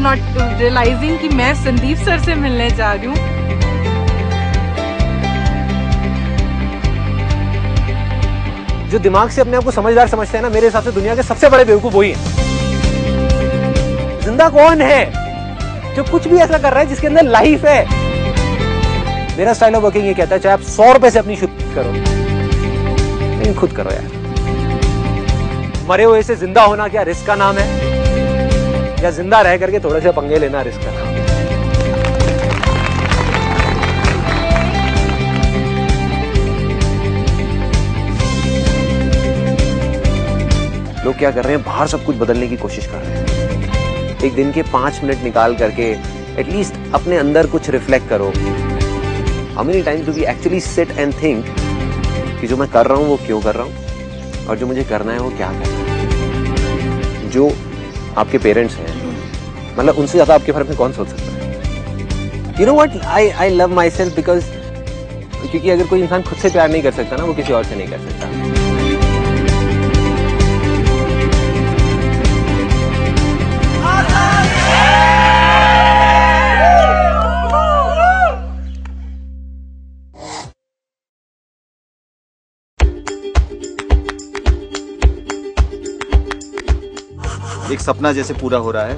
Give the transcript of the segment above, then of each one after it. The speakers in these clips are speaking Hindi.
नॉट रियलाइजिंग कि मैं संदीप सर से मिलने जा रही हूँ। जो दिमाग से अपने आप को समझदार समझते हैं ना, मेरे हिसाब से दुनिया के सबसे बड़े बेवकूफ वही है। जिंदा कौन है जो कुछ भी ऐसा कर रहा है जिसके अंदर लाइफ है? मेरा स्टाइल ऑफ वर्किंग ये कहता है चाहे आप 100 रुपए से अपनी शुरू करो, लेकिन खुद करो यार। मरे हुए से जिंदा होना क्या रिस्क का नाम है, या जिंदा रह करके थोड़े से पंगे लेना रिस्क का नाम है? लोग क्या कर रहे हैं, बाहर सब कुछ बदलने की कोशिश कर रहे हैं। एक दिन के 5 मिनट निकाल करके एटलीस्ट अपने अंदर कुछ रिफ्लेक्ट करो। How many times do we actually sit and think कि जो मैं कर रहा हूं वो क्यों कर रहा हूं, और जो मुझे करना है वो क्या करना है। जो आपके पेरेंट्स हैं, मतलब उनसे ज्यादा आपके बारे में कौन सोच सकता है? You know what, I love my self because, क्योंकि अगर कोई इंसान खुद से प्यार नहीं कर सकता ना, वो किसी और से नहीं कर सकता। एक सपना जैसे पूरा हो रहा है,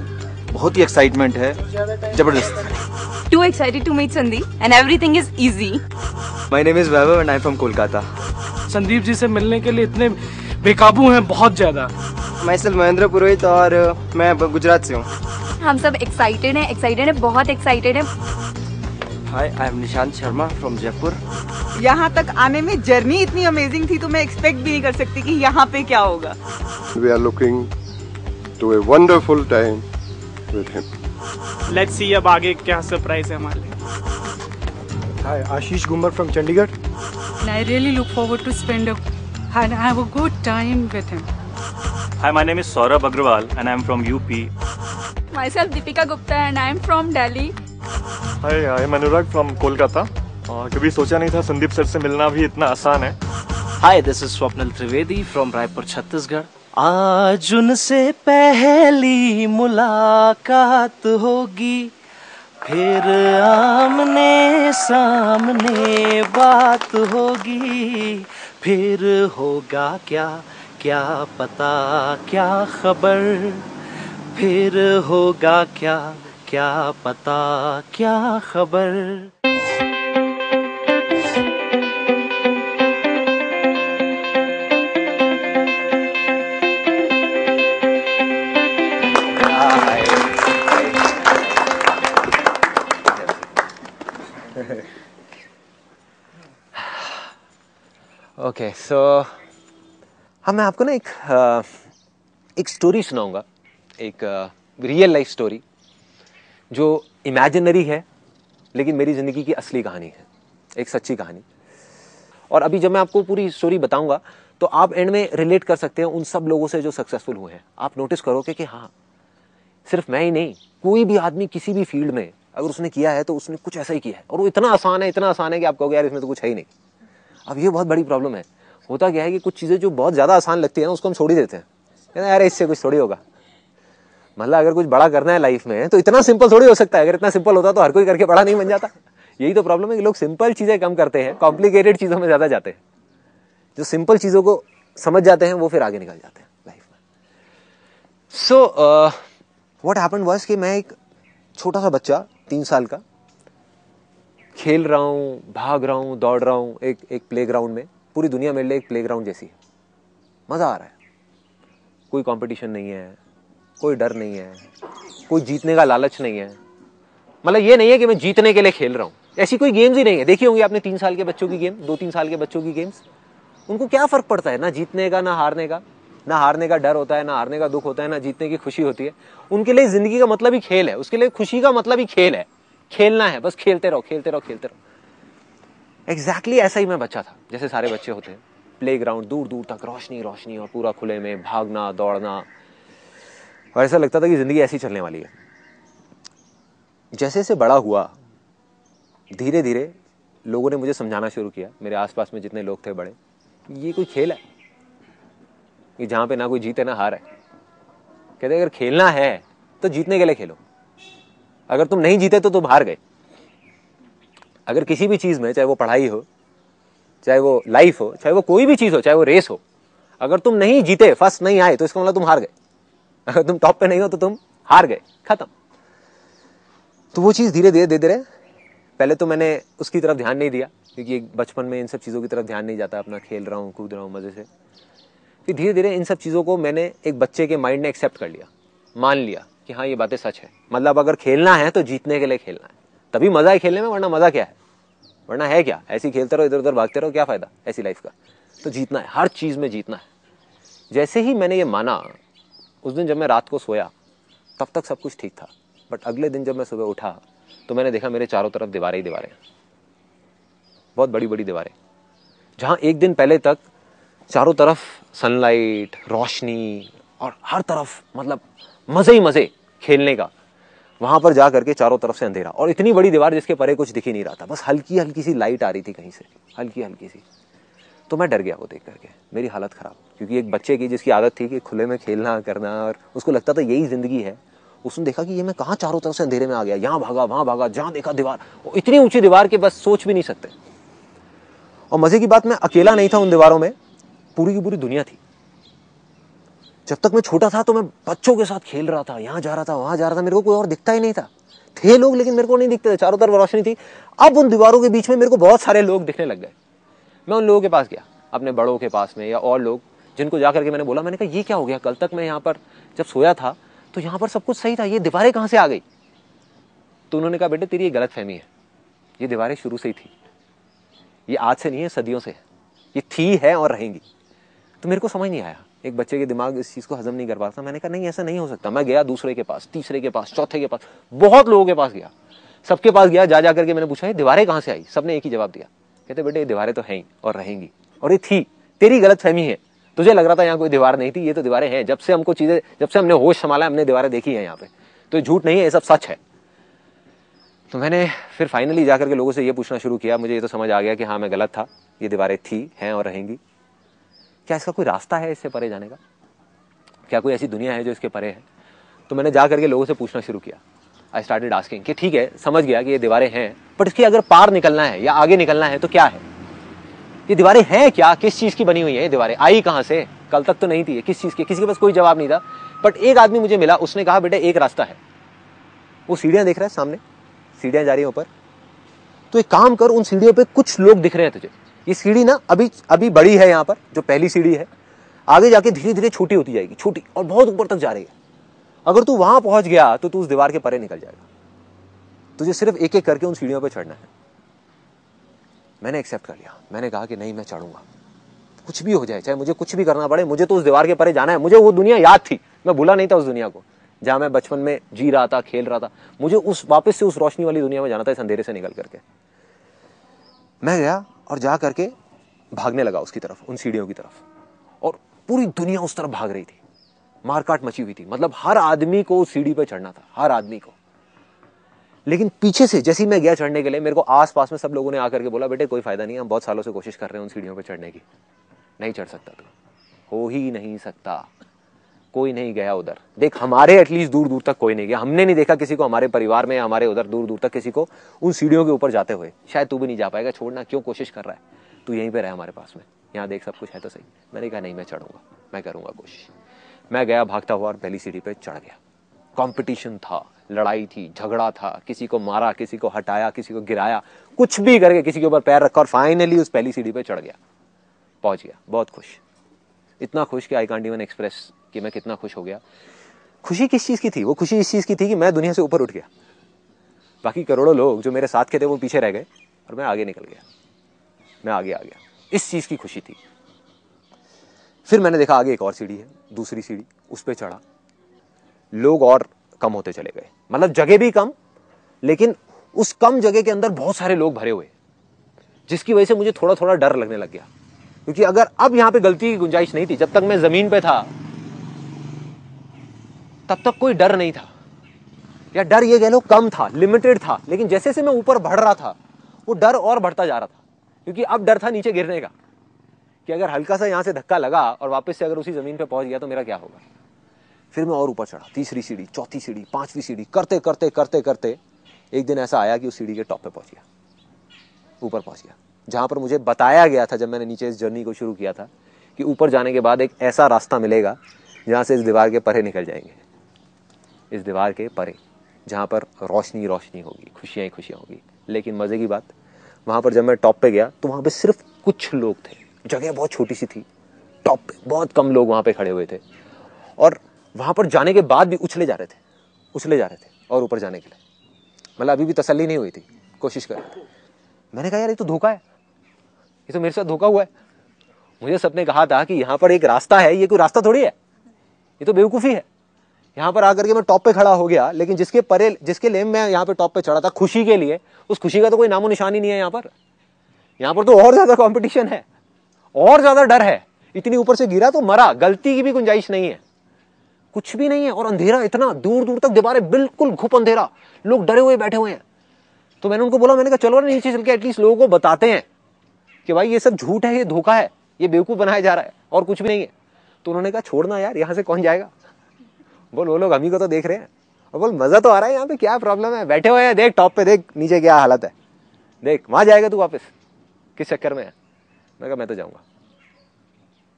बहुत ही एक्साइटमेंट है, जबरदस्त। Too excited to meet Sandeep and everything is easy. My name is Vaibhav and I'm from Kolkata. Sandeep ji से मिलने के लिए इतने बेकाबू हैं, बहुत ज्यादा। Myself महेंद्र पुरोहित और मैं गुजरात से हूँ। हम सब एक्साइटेड हैं, बहुत एक्साइटेड हैं। Hi, I am Nishant Sharma from Jaipur. यहाँ तक आने में जर्नी इतनी अमेजिंग थी तो मैं एक्सपेक्ट भी नहीं कर सकती कि यहाँ पे क्या होगा। We are looking to a wonderful time with him. Let's see अब आगे क्या सरप्राइज है हमारे लिए। Hi, Ashish Gumar from Chandigarh. And I really look forward to spend and have a good time with him. Hi, my name is Saurabh Agrawal and I am from UP. Myself Deepika Gupta and I am from Delhi. Hi, I am Anurag from Kolkata. कभी सोचा नहीं था संदीप सर से मिलना भी इतना आसान है। Hi, this is Swapnil Trivedi from Raipur, Chhattisgarh. आज उनसे पहली मुलाकात होगी, फिर आमने सामने बात होगी, फिर होगा क्या क्या पता क्या खबर, फिर होगा क्या क्या पता क्या खबर। ओके सो हाँ, मैं आपको ना एक स्टोरी सुनाऊंगा, एक रियल लाइफ स्टोरी जो इमेजिनरी है लेकिन मेरी ज़िंदगी की असली कहानी है, एक सच्ची कहानी। और अभी जब मैं आपको पूरी स्टोरी बताऊंगा तो आप एंड में रिलेट कर सकते हैं उन सब लोगों से जो सक्सेसफुल हुए हैं। आप नोटिस करोगे कि हाँ, सिर्फ मैं ही नहीं, कोई भी आदमी किसी भी फील्ड में अगर उसने किया है तो उसने कुछ ऐसा ही किया है, और वो इतना आसान है कि आप कहोगे यार इसमें तो कुछ है ही नहीं। अब ये बहुत बड़ी प्रॉब्लम है। होता क्या है कि कुछ चीज़ें जो बहुत ज़्यादा आसान लगती है ना, उसको हम छोड़ ही देते हैं, कहते हैं यार इससे कुछ थोड़ी होगा। मतलब अगर कुछ बड़ा करना है लाइफ में तो इतना सिंपल थोड़ी हो सकता है। अगर इतना सिंपल होता तो हर कोई करके बड़ा नहीं बन जाता। यही तो प्रॉब्लम है कि लोग सिंपल चीज़ें कम करते हैं, कॉम्प्लिकेटेड चीज़ों में ज़्यादा जाते हैं। जो सिंपल चीज़ों को समझ जाते हैं वो फिर आगे निकल जाते हैं लाइफ में। सो व्हाट हैपेंड वाज कि मैं एक छोटा सा बच्चा 3 साल का खेल रहा हूँ, भाग रहा हूँ, दौड़ रहा हूँ एक प्लेग्राउंड में। पूरी दुनिया मेरे लिए एक प्लेग्राउंड जैसी है, मज़ा आ रहा है। कोई कंपटीशन नहीं है, कोई डर नहीं है, कोई जीतने का लालच नहीं है। मतलब ये नहीं है कि मैं जीतने के लिए खेल रहा हूँ, ऐसी कोई गेम्स ही नहीं है। देखी होंगी आपने 3 साल के बच्चों की गेम, 2-3 साल के बच्चों की गेम्स, उनको क्या फ़र्क पड़ता है ना जीतने का ना हारने का। ना हारने का डर होता है, ना हारने का दुख होता है, ना जीतने की खुशी होती है। उनके लिए ज़िंदगी का मतलब ही खेल है, उसके लिए खुशी का मतलब ही खेल है, खेलना है, बस खेलते रहो खेलते रहो खेलते रहो। एग्जैक्टली ऐसा ही मैं बच्चा था जैसे सारे बच्चे होते हैं। प्लेग्राउंड, दूर दूर तक रोशनी रोशनी और पूरा खुले में भागना दौड़ना, और ऐसा लगता था कि ज़िंदगी ऐसी चलने वाली है। जैसे जैसे बड़ा हुआ, धीरे धीरे लोगों ने मुझे समझाना शुरू किया, मेरे आसपास में जितने लोग थे बड़े, ये कोई खेल है कि जहाँ पे ना कोई जीते ना हार है। कहते अगर खेलना है तो जीतने के लिए खेलो, अगर तुम नहीं जीते तो तुम हार गए। अगर किसी भी चीज में, चाहे वो पढ़ाई हो, चाहे वो लाइफ हो, चाहे वो कोई भी चीज हो, चाहे वो रेस हो, अगर तुम नहीं जीते, फर्स्ट नहीं आए, तो इसका मतलब तुम हार गए। अगर तुम टॉप पे नहीं हो तो तुम हार गए, खत्म। तो वो चीज धीरे धीरे धीरे, पहले तो मैंने उसकी तरफ ध्यान नहीं दिया, क्योंकि बचपन में इन सब चीजों की तरफ ध्यान नहीं जाता, अपना खेल रहा हूँ, कूद रहा हूँ मजे से। फिर धीरे धीरे इन सब चीजों को मैंने एक बच्चे के माइंड ने एक्सेप्ट कर लिया, मान लिया कि हाँ ये बातें सच है। मतलब अगर खेलना है तो जीतने के लिए खेलना है, तभी मजा है खेलने में, वरना मजा क्या है, वरना है क्या, ऐसे ही खेलते रहो, इधर उधर भागते रहो, क्या फायदा ऐसी लाइफ का। तो जीतना है, हर चीज में जीतना है। जैसे ही मैंने ये माना, उस दिन जब मैं रात को सोया तब तक सब कुछ ठीक था, बट अगले दिन जब मैं सुबह उठा तो मैंने देखा मेरे चारों तरफ दीवारें ही दीवारें, बहुत बड़ी बड़ी दीवारें। जहां एक दिन पहले तक चारों तरफ सनलाइट, रोशनी और हर तरफ मतलब मजे ही मजे खेलने का, वहां पर जा करके चारों तरफ से अंधेरा और इतनी बड़ी दीवार जिसके परे कुछ दिख ही नहीं रहा था, बस हल्की हल्की सी लाइट आ रही थी कहीं से, हल्की हल्की सी। तो मैं डर गया वो देख करके, मेरी हालत खराब, क्योंकि एक बच्चे की जिसकी आदत थी कि खुले में खेलना करना और उसको लगता था यही जिंदगी है, उसने देखा कि ये मैं कहाँ चारों तरफ से अंधेरे में आ गया, यहाँ भागा वहां भागा, जहां देखा दीवार, इतनी ऊंची दीवार के बस सोच भी नहीं सकते। और मजे की बात, मैं अकेला नहीं था उन दीवारों में, पूरी की पूरी दुनिया थी। जब तक मैं छोटा था तो मैं बच्चों के साथ खेल रहा था, यहाँ जा रहा था वहां जा रहा था, मेरे को कोई और दिखता ही नहीं था। थे लोग लेकिन मेरे को नहीं दिखते थे, चारों तरफ रोशनी थी। अब उन दीवारों के बीच में मेरे को बहुत सारे लोग दिखने लग गए। मैं उन लोगों के पास गया, अपने बड़ों के पास में या और लोग जिनको जाकर के मैंने बोला, मैंने कहा ये क्या हो गया, कल तक मैं यहाँ पर जब सोया था तो यहाँ पर सब कुछ सही था, ये दीवारें कहाँ से आ गई। तो उन्होंने कहा बेटे तेरी ये गलत फहमी है, ये दीवारें शुरू से ही थी, ये आज से नहीं है, सदियों से है, ये थी है और रहेंगी। तो मेरे को समझ नहीं आया, एक बच्चे के दिमाग इस चीज को हजम नहीं कर पाता। मैंने कहा नहीं ऐसा नहीं हो सकता। मैं गया दूसरे के पास, तीसरे के पास, चौथे के पास, बहुत लोगों के पास गया, सबके पास गया, जा करके मैंने पूछा ये दीवारें कहाँ से आई। सबने एक ही जवाब दिया, कहते बेटे ये दीवारें तो हैं और रहेंगी, और ये थी, तेरी गलत फहमी है, तुझे लग रहा था यहाँ कोई दीवार नहीं थी, ये तो दीवारें हैं। जब से हमको चीजें, जब से हमने होश संभाला हमने दीवारें देखी है यहाँ पे, तो ये झूठ नहीं है, ये सब सच है। तो मैंने फिर फाइनली जाकर के लोगों से ये पूछना शुरू किया, मुझे ये तो समझ आ गया कि हाँ मैं गलत था, ये दीवारें थी, हैं और रहेंगी। क्या इसका कोई रास्ता है इससे परे जाने का, क्या कोई ऐसी दुनिया है जो इसके परे है। तो मैंने जा करके लोगों से पूछना शुरू किया। आई स्टार्टेड आस्किंग कि ठीक है समझ गया कि ये दीवारें हैं, बट इसके अगर पार निकलना है या आगे निकलना है तो क्या है, ये दीवारें हैं क्या, किस चीज की बनी हुई है ये दीवारें, आई कहां से, कल तक तो नहीं थी, किस चीज की। किसी के पास कोई जवाब नहीं था, बट एक आदमी मुझे मिला, उसने कहा बेटे एक रास्ता है, वो सीढ़ियां देख रहा है सामने, सीढ़ियां जा रही है ऊपर, तो एक काम कर, उन सीढ़ियों पे कुछ लोग दिख रहे हैं तुझे। ये सीढ़ी ना अभी बड़ी है, यहाँ पर जो पहली सीढ़ी है आगे जाके धीरे धीरे छोटी होती जाएगी, छोटी और बहुत ऊपर तक जा रही है। अगर तू वहां पहुंच गया तो तू उस दीवार के परे निकल जाएगा, तुझे सिर्फ एक एक करके उन सीढ़ियों पे चढ़ना है। मैंने एक्सेप्ट कर लिया, मैंने कहा कि नहीं मैं चढ़ूंगा, कुछ भी हो जाए, चाहे मुझे कुछ भी करना पड़े, मुझे तो उस दीवार के परे जाना है। मुझे वो दुनिया याद थी, मैं भूला नहीं था उस दुनिया को, जहां मैं बचपन में जी रहा था, खेल रहा था। मुझे वापस से उस रोशनी वाली दुनिया में जाना था, इस अंधेरे से निकल करके। मैं गया और जा करके भागने लगा उसकी तरफ, उन सीढ़ियों की तरफ, और पूरी दुनिया उस तरफ भाग रही थी, मारकाट मची हुई थी। मतलब हर आदमी को उस सीढ़ी पे चढ़ना था, हर आदमी को। लेकिन पीछे से जैसे ही मैं गया चढ़ने के लिए, मेरे को आस पास में सब लोगों ने आकर के बोला बेटे कोई फायदा नहीं, हम बहुत सालों से कोशिश कर रहे हैं उन सीढ़ियों पे चढ़ने की, नहीं चढ़ सकता तू, हो ही नहीं सकता, कोई नहीं गया उधर। देख हमारे एटलीस्ट दूर दूर तक कोई नहीं गया, हमने नहीं देखा किसी को हमारे परिवार में, हमारे उधर दूर दूर तक किसी को उन सीढ़ियों के ऊपर जाते हुए। शायद तू भी नहीं जा पाएगा, छोड़ना, क्यों कोशिश कर रहा है, तू यहीं पे रहे हमारे पास में, यहाँ देख सब कुछ है तो सही। मैंने कहा नहीं मैं चढ़ूंगा, मैं करूंगा कोशिश। मैं गया भागता हुआ और पहली सीढ़ी पे चढ़ गया। कंपटीशन था, लड़ाई थी, झगड़ा था, किसी को मारा, किसी को हटाया, किसी को गिराया, कुछ भी करके किसी के ऊपर पैर रखा और फाइनली उस पहली सीढ़ी पे चढ़ गया, पहुंच गया। बहुत खुश, इतना खुश कि आई कांट इवन एक्सप्रेस कि मैं कितना खुश हो गया। खुशी किस चीज की थी, वो खुशी इस चीज की थी कि मैं दुनिया से ऊपर उठ गया। बाकी करोड़ों लोग जो मेरे साथ के थे वो पीछे रह गए और मैं आगे निकल गया, मैं आगे आ गया, इस चीज की खुशी थी। फिर मैंने देखा आगे एक और सीढ़ी है, दूसरी सीढ़ी, उस पर चढ़ा, लोग और कम होते चले गए, मतलब जगह भी कम, लेकिन उस कम जगह के अंदर बहुत सारे लोग भरे हुए, जिसकी वजह से मुझे थोड़ा थोड़ा डर लगने लग गया। क्योंकि अगर अब यहां पे गलती की गुंजाइश नहीं थी, जब तक मैं जमीन पे था तब तक कोई डर नहीं था, या डर ये कह लो कम था, लिमिटेड था। लेकिन जैसे से मैं ऊपर बढ़ रहा था वो डर और बढ़ता जा रहा था, क्योंकि अब डर था नीचे गिरने का, कि अगर हल्का सा यहां से धक्का लगा और वापस से अगर उसी जमीन पे पहुंच गया तो मेरा क्या होगा। फिर मैं और ऊपर चढ़ा, तीसरी सीढ़ी, चौथी सीढ़ी, पांचवी सीढ़ी, करते करते करते करते एक दिन ऐसा आया कि उस सीढ़ी के टॉप पे पहुंच गया, ऊपर पहुंच गया, जहां पर मुझे बताया गया था जब मैंने नीचे इस जर्नी को शुरू किया था कि ऊपर जाने के बाद एक ऐसा रास्ता मिलेगा जहां से इस दीवार के परे निकल जाएंगे, इस दीवार के परे, जहां पर रोशनी रोशनी होगी, खुशियां ही खुशियां होगी। लेकिन मजे की बात, वहां पर जब मैं टॉप पे गया तो वहां पे सिर्फ कुछ लोग थे, जगह बहुत छोटी सी थी, टॉप पे बहुत कम लोग वहां पे खड़े हुए थे, और वहां पर जाने के बाद भी उछले जा रहे थे और ऊपर जाने के लिए, मतलब अभी भी तसल्ली नहीं हुई थी, कोशिश कर रहे थे। मैंने कहा यार ये तो धोखा है, ये तो मेरे साथ धोखा हुआ है। मुझे सबने कहा था कि यहाँ पर एक रास्ता है, ये कोई रास्ता थोड़ी है, ये तो बेवकूफ़ी है। यहाँ पर आकर के मैं टॉप पे खड़ा हो गया, लेकिन जिसके लिए मैं यहाँ पे टॉप पे चढ़ा था खुशी के लिए, उस खुशी का तो कोई नामो निशान ही नहीं है यहाँ पर तो और ज्यादा कंपटीशन है, और ज्यादा डर है। इतनी ऊपर से गिरा तो मरा, गलती की भी गुंजाइश नहीं है, कुछ भी नहीं है, और अंधेरा इतना दूर दूर तक, दीवारें बिल्कुल घुप अंधेरा, लोग डरे हुए बैठे हुए हैं। तो मैंने उनको बोला, मैंने कहा चलो ना नीचे चल के एटलीस्ट लोगों को बताते हैं कि भाई ये सब झूठ है, ये धोखा है, ये बेवकूफ बनाया जा रहा है और कुछ भी नहीं है। तो उन्होंने कहा छोड़ना यार, यहाँ से कौन जाएगा, बोल वो लोग हम ही को तो देख रहे हैं, और बोल मजा तो आ रहा है, यहाँ पे क्या प्रॉब्लम है, बैठे हुए हैं, देख टॉप पे, देख नीचे क्या हालत है, देख वहां जाएगा तू वापस, किस चक्कर में है। मैं कहा मैं तो जाऊंगा।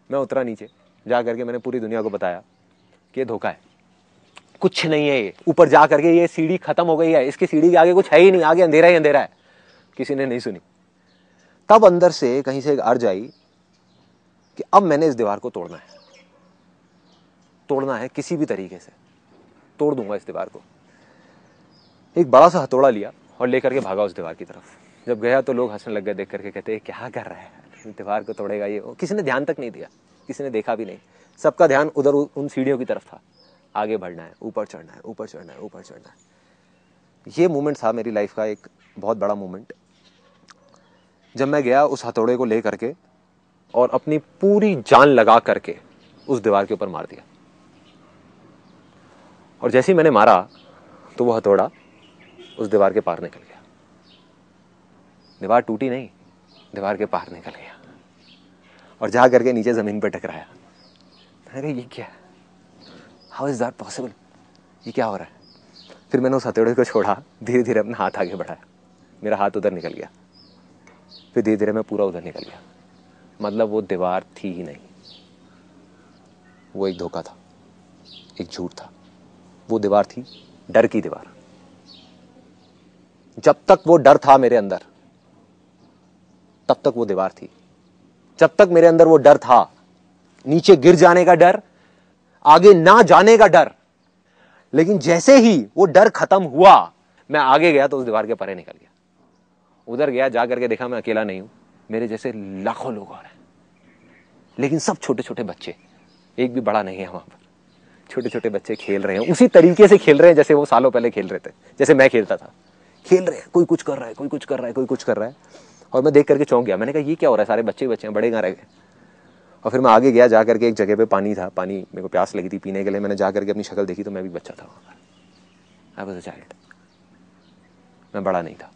मैं उतरा नीचे, जा करके मैंने पूरी दुनिया को बताया कि ये धोखा है, कुछ नहीं है, ये ऊपर जा करके ये सीढ़ी खत्म हो गई है, इसकी सीढ़ी के आगे कुछ है ही नहीं, आगे अंधेरा ही अंधेरा है। किसी ने नहीं सुनी। तब अंदर से कहीं से एक अर्ज आई कि अब मैंने इस दीवार को तोड़ना है किसी भी तरीके से, तोड़ दूंगा इस दीवार को। एक बड़ा सा हथौड़ा लिया और लेकर के भागा उस दीवार की तरफ। जब गया तो लोग हंसने लग गए, देख करके कहते क्या कर रहा है, दीवार को तोड़ेगा ये। किसी ने ध्यान तक नहीं दिया, किसी ने देखा भी नहीं, सबका ध्यान उधर उन सीढ़ियों की तरफ था। आगे बढ़ना है, ऊपर चढ़ना है, ऊपर चढ़ना है, ऊपर चढ़ना है। ये मोमेंट था मेरी लाइफ का एक बहुत बड़ा मोमेंट, जब मैं गया उस हथौड़े को ले करके और अपनी पूरी जान लगा करके उस दीवार के ऊपर मार दिया। और जैसे ही मैंने मारा तो वो हथौड़ा उस दीवार के पार निकल गया। दीवार टूटी नहीं, दीवार के पार निकल गया और जा करके नीचे जमीन पर टकराया। अरे ये क्या है, हाउ इज दैट पॉसिबल, ये क्या हो रहा है। फिर मैंने उस हथौड़े को छोड़ा, धीरे धीरे अपना हाथ आगे बढ़ाया, मेरा हाथ उधर निकल गया, फिर धीरे धीरे मैं पूरा उधर निकल गया। मतलब वो दीवार थी ही नहीं, वो एक धोखा था, एक झूठ था। वो दीवार थी डर की दीवार। जब तक वो डर था मेरे अंदर तब तक वो दीवार थी। जब तक मेरे अंदर वो डर था, नीचे गिर जाने का डर, आगे ना जाने का डर, लेकिन जैसे ही वो डर खत्म हुआ, मैं आगे गया तो उस दीवार के परे निकल गया। उधर गया, जा करके देखा मैं अकेला नहीं हूं, मेरे जैसे लाखों लोग और हैं, लेकिन सब छोटे छोटे बच्चे, एक भी बड़ा नहीं है वहां पर। छोटे छोटे बच्चे खेल रहे हैं, उसी तरीके से खेल रहे हैं जैसे वो सालों पहले खेल रहे थे, जैसे मैं खेलता था। खेल रहे हैं, कोई कुछ कर रहा है, कोई कुछ कर रहा है, कोई कुछ कर रहा है। और मैं देख करके चौंक गया। मैंने कहा ये क्या हो रहा है, सारे बच्चे ही बच्चे हैं, बड़े कहाँ रह गए। और फिर मैं आगे गया, जा करके एक जगह पे पानी था, पानी मेरे को प्यास लगी थी पीने के लिए। मैंने जा करके अपनी शक्ल देखी तो मैं भी बच्चा था वहां पर। आई वाज अ चाइल्ड, मैं बड़ा नहीं था।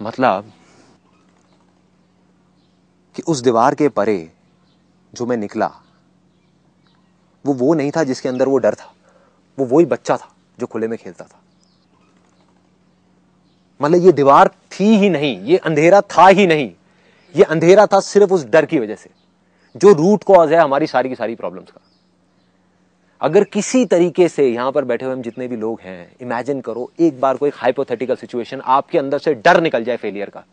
मतलब कि उस दीवार के परे जो मैं निकला, वो नहीं था जिसके अंदर वो डर था, वो वही बच्चा था जो खुले में खेलता था। मतलब ये दीवार थी ही नहीं, ये अंधेरा था ही नहीं, ये अंधेरा था सिर्फ उस डर की वजह से, जो रूट कॉज है हमारी सारी की सारी प्रॉब्लम्स का। अगर किसी तरीके से यहां पर बैठे हुए हम जितने भी लोग हैं, इमेजिन करो एक बार कोई हाइपोथेटिकल सिचुएशन, आपके अंदर से डर निकल जाए फेलियर का,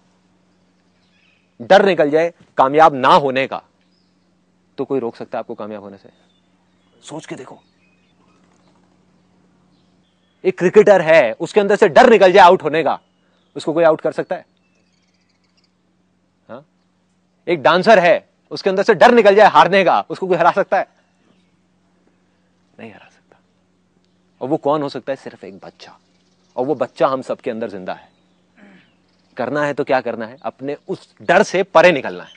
डर निकल जाए कामयाब ना होने का, तो कोई रोक सकता है आपको कामयाब होने से? सोच के देखो। एक क्रिकेटर है, उसके अंदर से डर निकल जाए आउट होने का, उसको कोई आउट कर सकता है? हाँ? एक डांसर है, उसके अंदर से डर निकल जाए हारने का, उसको कोई हरा सकता है? नहीं हरा सकता। और वो कौन हो सकता है? सिर्फ एक बच्चा। और वो बच्चा हम सबके अंदर जिंदा है। करना है तो क्या करना है? अपने उस डर से परे निकलना है,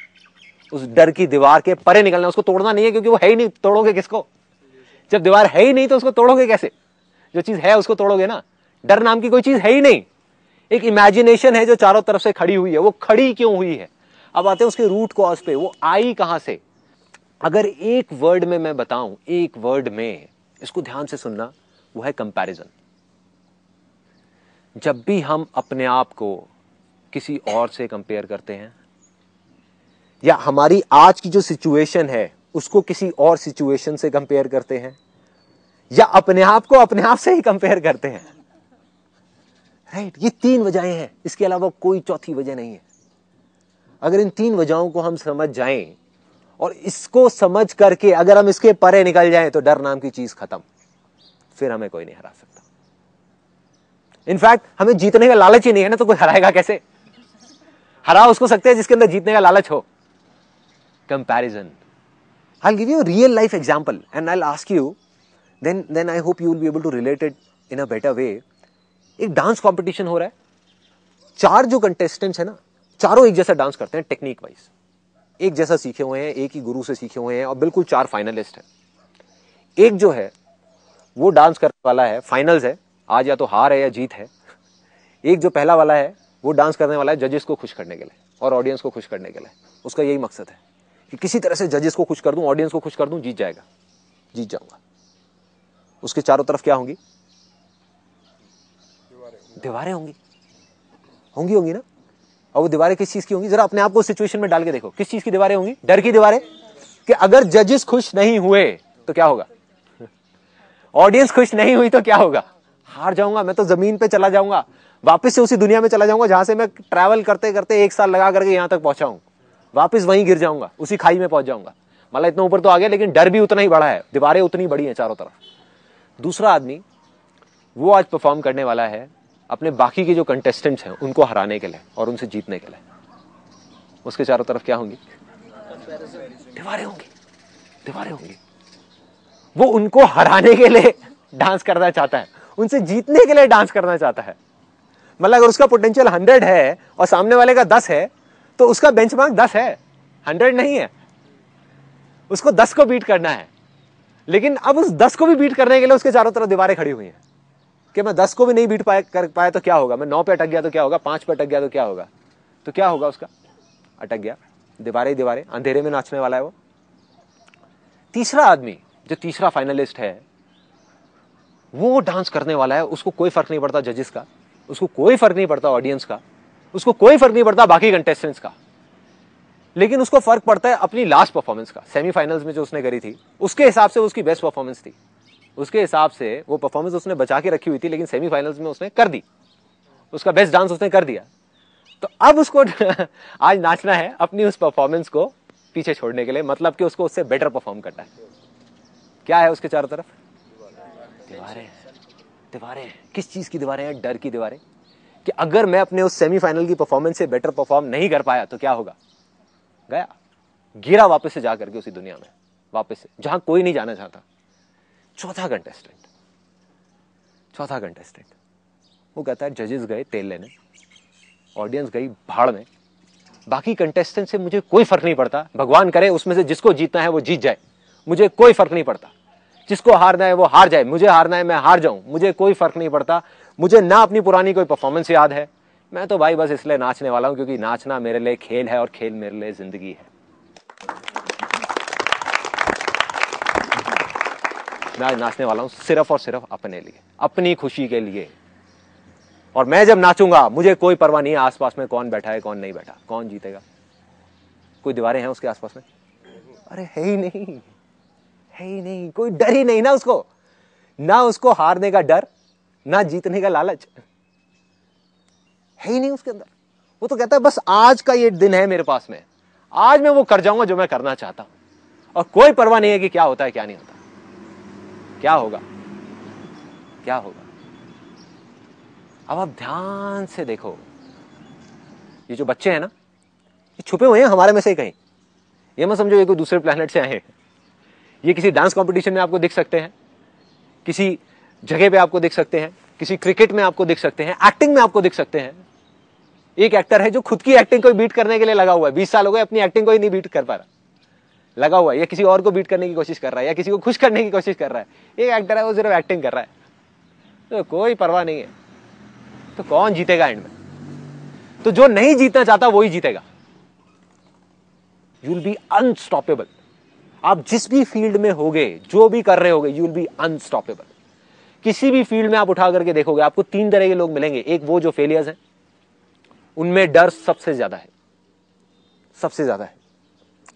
उस डर की दीवार के परे निकलना है। उसको तोड़ना नहीं है, क्योंकि वो है ही नहीं, तोड़ोगे किसको? जब दीवार है ही नहीं तो उसको तोड़ोगे कैसे? जो चीज है उसको तोड़ोगे ना। डर नाम की कोई चीज है ही नहीं, एक इमेजिनेशन है जो चारों तरफ से खड़ी हुई है। वो खड़ी क्यों हुई है? अब आते हैं उसके रूट कॉज पे, वो आई कहां से? अगर एक वर्ड में मैं बताऊं, एक वर्ड में, इसको ध्यान से सुनना, वो है कंपैरिजन। जब भी हम अपने आप को किसी और से कंपेयर करते हैं, या हमारी आज की जो सिचुएशन है उसको किसी और सिचुएशन से कंपेयर करते हैं, या अपने आप को अपने आप से ही कंपेयर करते हैं, राइट? ये 3 वजहें हैं, इसके अलावा कोई चौथी वजह नहीं है। अगर इन 3 वजहों को हम समझ जाएं और इसको समझ करके अगर हम इसके परे निकल जाएं तो डर नाम की चीज खत्म, फिर हमें कोई नहीं हरा सकता। इनफैक्ट हमें जीतने का लालच ही नहीं है ना, तो कोई हराएगा कैसे? हरा उसको सकते हैं जिसके अंदर जीतने का लालच हो। Comparison. I'll give you a real life example and I'll ask you, then I hope you will be able to relate it in a better way. एक डांस कंपटीशन हो रहा है, 4 जो कंटेस्टेंट्स है ना, चारों एक जैसा डांस करते हैं टेक्निक वाइज, एक जैसा सीखे हुए हैं, एक ही गुरु से सीखे हुए हैं, और बिल्कुल 4 फाइनलिस्ट हैं। एक जो है वो डांस करने वाला है, फाइनल्स है, आज या तो हार है या जीत है। एक जो पहला वाला है वो डांस करने वाला है जजेस को खुश करने के लिए और ऑडियंस को खुश करने के लिए। उसका यही मकसद है कि किसी तरह से जजेस को खुश कर दूं, ऑडियंस को खुश कर दूं, जीत जाएगा, जीत जाऊंगा। उसके चारों तरफ क्या होंगी? दीवारें होंगी, होंगी ना। और वो दीवारें किस चीज की होंगी? जरा अपने आप को सिचुएशन में डाल के देखो, किस चीज की दीवारें होंगी? डर की दीवारें, कि अगर जजेस खुश नहीं हुए तो क्या होगा, ऑडियंस खुश नहीं हुई तो क्या होगा, हार जाऊंगा, मैं तो जमीन पे चला जाऊंगा, वापस से उसी दुनिया में चला जाऊंगा जहां से मैं ट्रैवल करते करते 1 साल लगा करके यहां तक पहुंचा हूं, वापस वहीं गिर जाऊंगा, उसी खाई में पहुंच जाऊंगा। मतलब इतना ऊपर तो आ गया, लेकिन डर भी उतना ही बड़ा है, दीवारें उतनी बड़ी हैं चारों तरफ। दूसरा आदमी वो आज परफॉर्म करने वाला है अपने बाकी के जो कंटेस्टेंट्स हैं उनको हराने के लिए और उनसे जीतने के लिए। उसके चारों तरफ क्या होंगी? दीवारें होंगी, दीवारें होंगी। वो उनको हराने के लिए डांस करना चाहता है, उनसे जीतने के लिए डांस करना चाहता है। मतलब अगर उसका पोटेंशियल 100 है और सामने वाले का 10 है तो उसका बेंचमार्क 10 है, 100 नहीं है। उसको 10 को बीट करना है, लेकिन अब उस 10 को भी बीट करने के लिए उसके चारों तरफ दीवारें खड़ी हुई हैं कि मैं 10 को भी नहीं बीट कर पाया तो क्या होगा, मैं 9 पे अटक गया तो क्या होगा, 5 पे अटक गया तो क्या होगा, तो क्या होगा उसका? अटक गया, दीवारें ही दीवारें, अंधेरे में नाचने वाला है वो। तीसरा आदमी जो तीसरा फाइनलिस्ट है वो डांस करने वाला है, उसको कोई फर्क नहीं पड़ता जजेस का, उसको कोई फर्क नहीं पड़ता ऑडियंस का, उसको कोई फर्क नहीं पड़ता बाकी कंटेस्टेंट्स का, लेकिन उसको फर्क पड़ता है अपनी लास्ट परफॉर्मेंस का। सेमीफाइनल्स में जो उसने करी थी उसके हिसाब से उसकी बेस्ट परफॉर्मेंस थी, उसके हिसाब से वो परफॉर्मेंस उसने बचा के रखी हुई थी, लेकिन सेमीफाइनल्स में उसने कर दी, उसका बेस्ट डांस उसने कर दिया। तो अब उसको आज नाचना है अपनी उस परफॉर्मेंस को पीछे छोड़ने के लिए, मतलब कि उसको उससे बेटर परफॉर्म करना है। क्या है उसके चारों तरफ? दीवारें, दीवारें। किस चीज की दीवारें हैं? डर की दीवारें, कि अगर मैं अपने उस सेमीफाइनल की परफॉर्मेंस से बेटर परफॉर्म नहीं कर पाया तो क्या होगा, गया, गिरा वापस से जाकर के उसी दुनिया में, वापस से जहां कोई नहीं जाना चाहता। चौथा कंटेस्टेंट वो कहता है जजेस गए तेल लेने, ऑडियंस गई भाड़ में, बाकी कंटेस्टेंट से मुझे कोई फर्क नहीं पड़ता, भगवान करे उसमें से जिसको जीतना है वो जीत जाए, मुझे कोई फर्क नहीं पड़ता, जिसको हारना है वो हार जाए, मुझे हारना है मैं हार जाऊं, मुझे कोई फर्क नहीं पड़ता, मुझे ना अपनी पुरानी कोई परफॉर्मेंस याद है, मैं तो भाई बस इसलिए नाचने वाला हूं क्योंकि नाचना मेरे लिए खेल है और खेल मेरे लिए जिंदगी है। मैं आज नाचने वाला हूं सिर्फ और सिर्फ अपने लिए, अपनी खुशी के लिए, और मैं जब नाचूंगा मुझे कोई परवाह नहीं है आसपास में कौन बैठा है कौन नहीं बैठा, कौन जीतेगा। कोई दीवारें हैं उसके आसपास में? अरे है ही नहीं, है ही नहीं, कोई डर ही नहीं ना उसको, ना उसको हारने का डर, ना जीतने का लालच, है ही नहीं उसके अंदर। वो तो कहता है बस आज का ये दिन है मेरे पास में, आज मैं वो कर जाऊंगा जो मैं करना चाहता हूं, और कोई परवाह नहीं है कि क्या होता है क्या नहीं होता, क्या होगा क्या होगा। अब आप ध्यान से देखो, ये जो बच्चे हैं ना, ये छुपे हुए हैं हमारे में से कहीं, ये मत समझो ये कोई दूसरे प्लेनेट से आए हैं। ये किसी डांस कंपटीशन में आपको दिख सकते हैं, किसी जगह पे आपको दिख सकते हैं, किसी क्रिकेट में आपको दिख सकते हैं, एक्टिंग में आपको दिख सकते हैं। एक एक्टर है जो खुद की एक्टिंग को बीट करने के लिए लगा हुआ है, 20 साल हो गए अपनी एक्टिंग को ही नहीं बीट कर पा रहा, लगा हुआ है, या किसी और को बीट करने की कोशिश कर रहा है, या किसी को खुश करने की कोशिश कर रहा है। एक एक्टर है वो सिर्फ एक्टिंग कर रहा है, तो कोई परवाह नहीं है। तो कौन जीतेगा एंड में? तो जो नहीं जीतना चाहता वो ही जीतेगा। You will be unstoppable. आप जिस भी फील्ड में होगे, जो भी कर रहे होगे, यू विल बी अनस्टॉपेबल। किसी भी फील्ड में आप उठा करके देखोगे, आपको 3 तरह के लोग मिलेंगे। एक वो जो फेलियर्स हैं, उनमें डर सबसे ज्यादा है, सबसे ज्यादा है,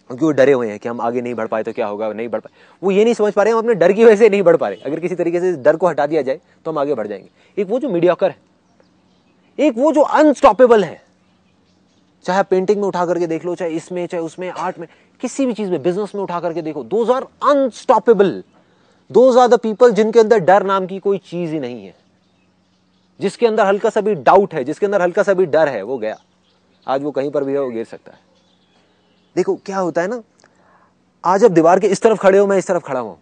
क्योंकि वो डरे हुए हैं कि हम आगे नहीं बढ़ पाए तो क्या होगा, नहीं बढ़ पाए। वो ये नहीं समझ पा रहे हैं हम अपने डर की वजह से नहीं बढ़ पा रहे। अगर किसी तरीके से डर को हटा दिया जाए तो हम आगे बढ़ जाएंगे। एक वो जो मीडियोकर है, एक वो जो अनस्टॉपेबल है। चाहे आप पेंटिंग में उठा करके देख लो, चाहे इसमें, चाहे उसमें, आर्ट में, किसी भी चीज में, बिजनेस में उठा करके देखो, those are unstoppable. Those are the people जिनके अंदर डर नाम की कोई चीज ही नहीं है। जिसके अंदर हल्का सा भी डाउट है, जिसके अंदर हल्का सा भी डर है, वो गया। आज वो कहीं पर भी है, वो गिर सकता है। देखो क्या होता है ना, आज आप दीवार के इस तरफ खड़े हो, मैं इस तरफ खड़ा हूं,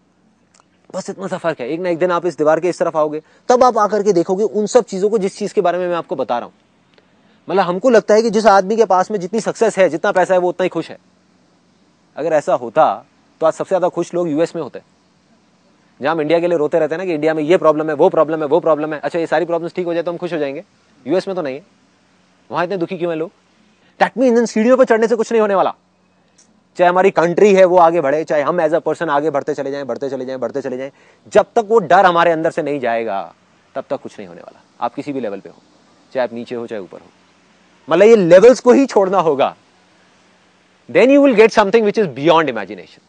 बस इतना सा फर्क है। एक ना एक दिन आप इस दीवार के इस तरफ आओगे, तब आप आकर के देखोगे उन सब चीजों को जिस चीज के बारे में मैं आपको बता रहा हूं। मतलब हमको लगता है कि जिस आदमी के पास में जितनी सक्सेस है, जितना पैसा है, वो उतना ही खुश है। अगर ऐसा होता तो आज सबसे ज्यादा खुश लोग यूएस में होते, जहां हम इंडिया के लिए रोते रहते हैं ना कि इंडिया में ये प्रॉब्लम है, वो प्रॉब्लम है, वो प्रॉब्लम है। अच्छा, ये सारी प्रॉब्लम्स ठीक हो जाए तो हम खुश हो जाएंगे। यूएस में तो नहीं है, वहां इतने दुखी क्यों है लोग? दैट मीन्स इन सीढ़ियों पर चढ़ने से कुछ नहीं होने वाला। चाहे हमारी कंट्री है वो आगे बढ़े, चाहे हम एज अ पर्सन आगे बढ़ते चले जाएं, बढ़ते चले जाएं, बढ़ते चले जाएं, जब तक वो डर हमारे अंदर से नहीं जाएगा तब तक कुछ नहीं होने वाला। आप किसी भी लेवल पे हो, चाहे आप नीचे हो चाहे ऊपर हो, मतलब ये लेवल्स को ही छोड़ना होगा। Then you will get something which is beyond imagination.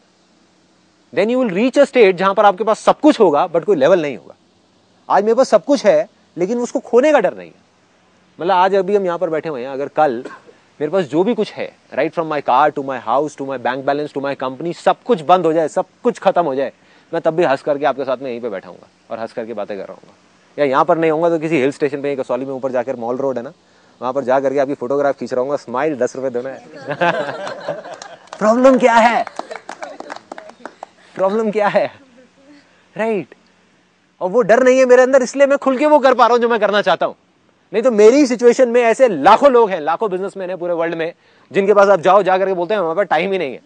Then you will reach a state जहां पर आपके पास सब कुछ होगा बट कोई लेवल नहीं होगा। आज मेरे पास सब कुछ है लेकिन उसको खोने का डर नहीं है। मतलब आज अभी हम यहां पर बैठे हुए हैं, अगर कल मेरे पास जो भी कुछ है, right from my car to my house to my bank balance to my company, सब कुछ बंद हो जाए, सब कुछ खत्म हो जाए, मैं तब भी हंस करके आपके साथ में यहीं पे बैठा हूँ और हंस करके बातें कर रहा हूँ। या यहाँ पर नहीं होगा तो किसी हिल स्टेशन पे, कसौली में ऊपर जाकर, मॉल रोड है ना, वहां पर जा करके आपकी फोटोग्राफ खींच रहा हूँ, स्माइल 10 रुपए देना है। प्रॉब्लम क्या है? प्रॉब्लम क्या है? राइट। और वो डर नहीं है मेरे अंदर, इसलिए मैं खुल के वो कर पा रहा हूं जो मैं करना चाहता हूं। नहीं तो मेरी सिचुएशन में ऐसे लाखों लोग हैं, लाखों बिजनेसमैन हैं पूरे वर्ल्ड में, जिनके पास आप जाओ, जा करके बोलते हैं हमारे पास टाइम ही नहीं है।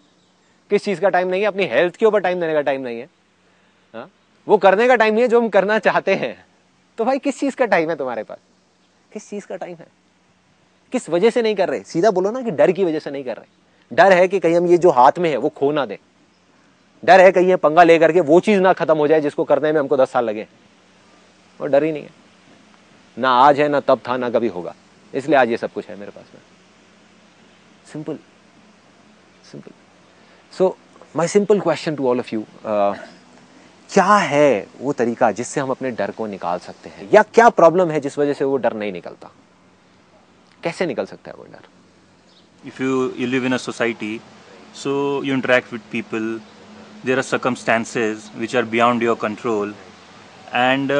किस चीज का टाइम नहीं है? अपनी हेल्थ के ऊपर टाइम देने का टाइम नहीं है। हा? वो करने का टाइम नहीं है जो हम करना चाहते हैं। तो भाई किस चीज का टाइम है तुम्हारे पास? किस चीज का टाइम है? किस वजह से नहीं कर रहे? सीधा बोलो ना कि डर की वजह से नहीं कर रहे। डर है कि कहीं हम ये जो हाथ में है वो खो ना दे। डर है कहीं ये पंगा लेकर के वो चीज ना खत्म हो जाए जिसको करने में हमको 10 साल लगे। और डर ही नहीं है, ना आज है, ना तब था, ना कभी होगा। इसलिए आज ये सब कुछ है मेरे पास में। Simple simple. So my simple question to all of you, क्या है वो तरीका जिससे हम अपने डर को निकाल सकते हैं? या क्या प्रॉब्लम है जिस वजह से वो डर नहीं निकलता? कैसे निकल सकता है वो डर? If you live in a society, so you interact with people, there are circumstances which are beyond your control, and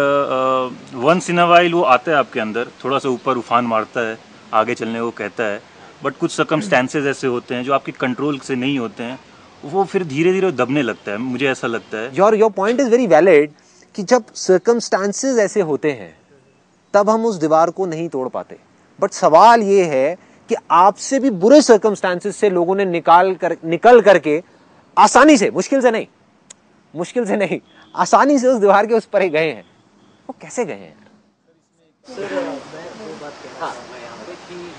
once in a while वो आता है आपके अंदर, थोड़ा सा ऊपर उफान मारता है, आगे चलने को कहता है, बट कुछ circumstances ऐसे होते हैं जो आपके कंट्रोल से नहीं होते हैं, वो फिर धीरे धीरे दबने लगता है। मुझे ऐसा लगता है। Your point is very valid कि जब circumstances ऐसे होते हैं तब हम उस दीवार को नहीं तोड़ पाते। बट सवाल ये है कि आपसे भी बुरे सर्कमस्टांसेस से लोगों ने निकल करके आसानी से, मुश्किल से नहीं, आसानी से उस दीवार के उस पर ही गए हैं। वो कैसे गए हैं?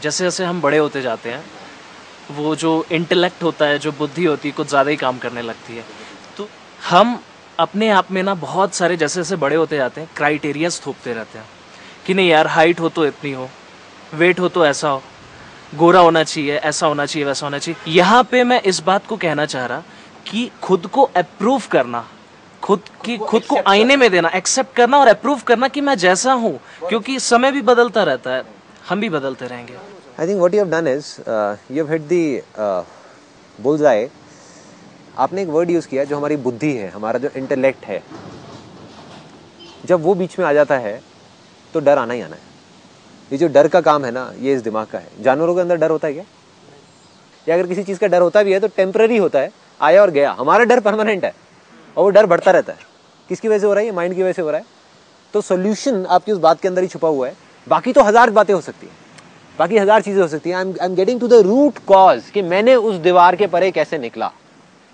जैसे जैसे हम बड़े होते जाते हैं, वो जो इंटेलेक्ट होता है, जो बुद्धि होती है, कुछ ज़्यादा ही काम करने लगती है। तो हम अपने आप में ना बहुत सारे, जैसे जैसे बड़े होते जाते हैं, क्राइटेरियाज थोपते रहते हैं कि नहीं यार, हाइट हो तो इतनी हो, वेट हो तो ऐसा हो, गोरा होना चाहिए, ऐसा होना चाहिए, वैसा होना चाहिए। यहाँ पे मैं इस बात को कहना चाह रहा कि खुद को अप्रूव करना, खुद को आईने में देना, एक्सेप्ट करना और अप्रूव करना कि मैं जैसा हूँ, क्योंकि समय भी बदलता रहता है, हम भी बदलते रहेंगे। I think what you have done is you have hit the bullseye. आपने एक वर्ड यूज किया जो हमारी बुद्धि है, हमारा जो इंटेलेक्ट है, जब वो बीच में आ जाता है तो डर आना ही आना है। ये जो डर का काम है ना, ये इस दिमाग का है। जानवरों के अंदर डर होता है क्या? या अगर किसी चीज का डर होता भी है तो टेम्पररी होता है, आया और गया। हमारा डर परमानेंट है और वो डर बढ़ता रहता है। किसकी वजह से हो रहा है? ये माइंड की वजह से हो रहा है। तो सोल्यूशन आपकी उस बात के अंदर ही छुपा हुआ है। बाकी तो 1000 बातें हो सकती है, बाकी 1000 चीजें हो सकती है। I am getting to the root cause कि मैंने उस दीवार के परे कैसे निकला,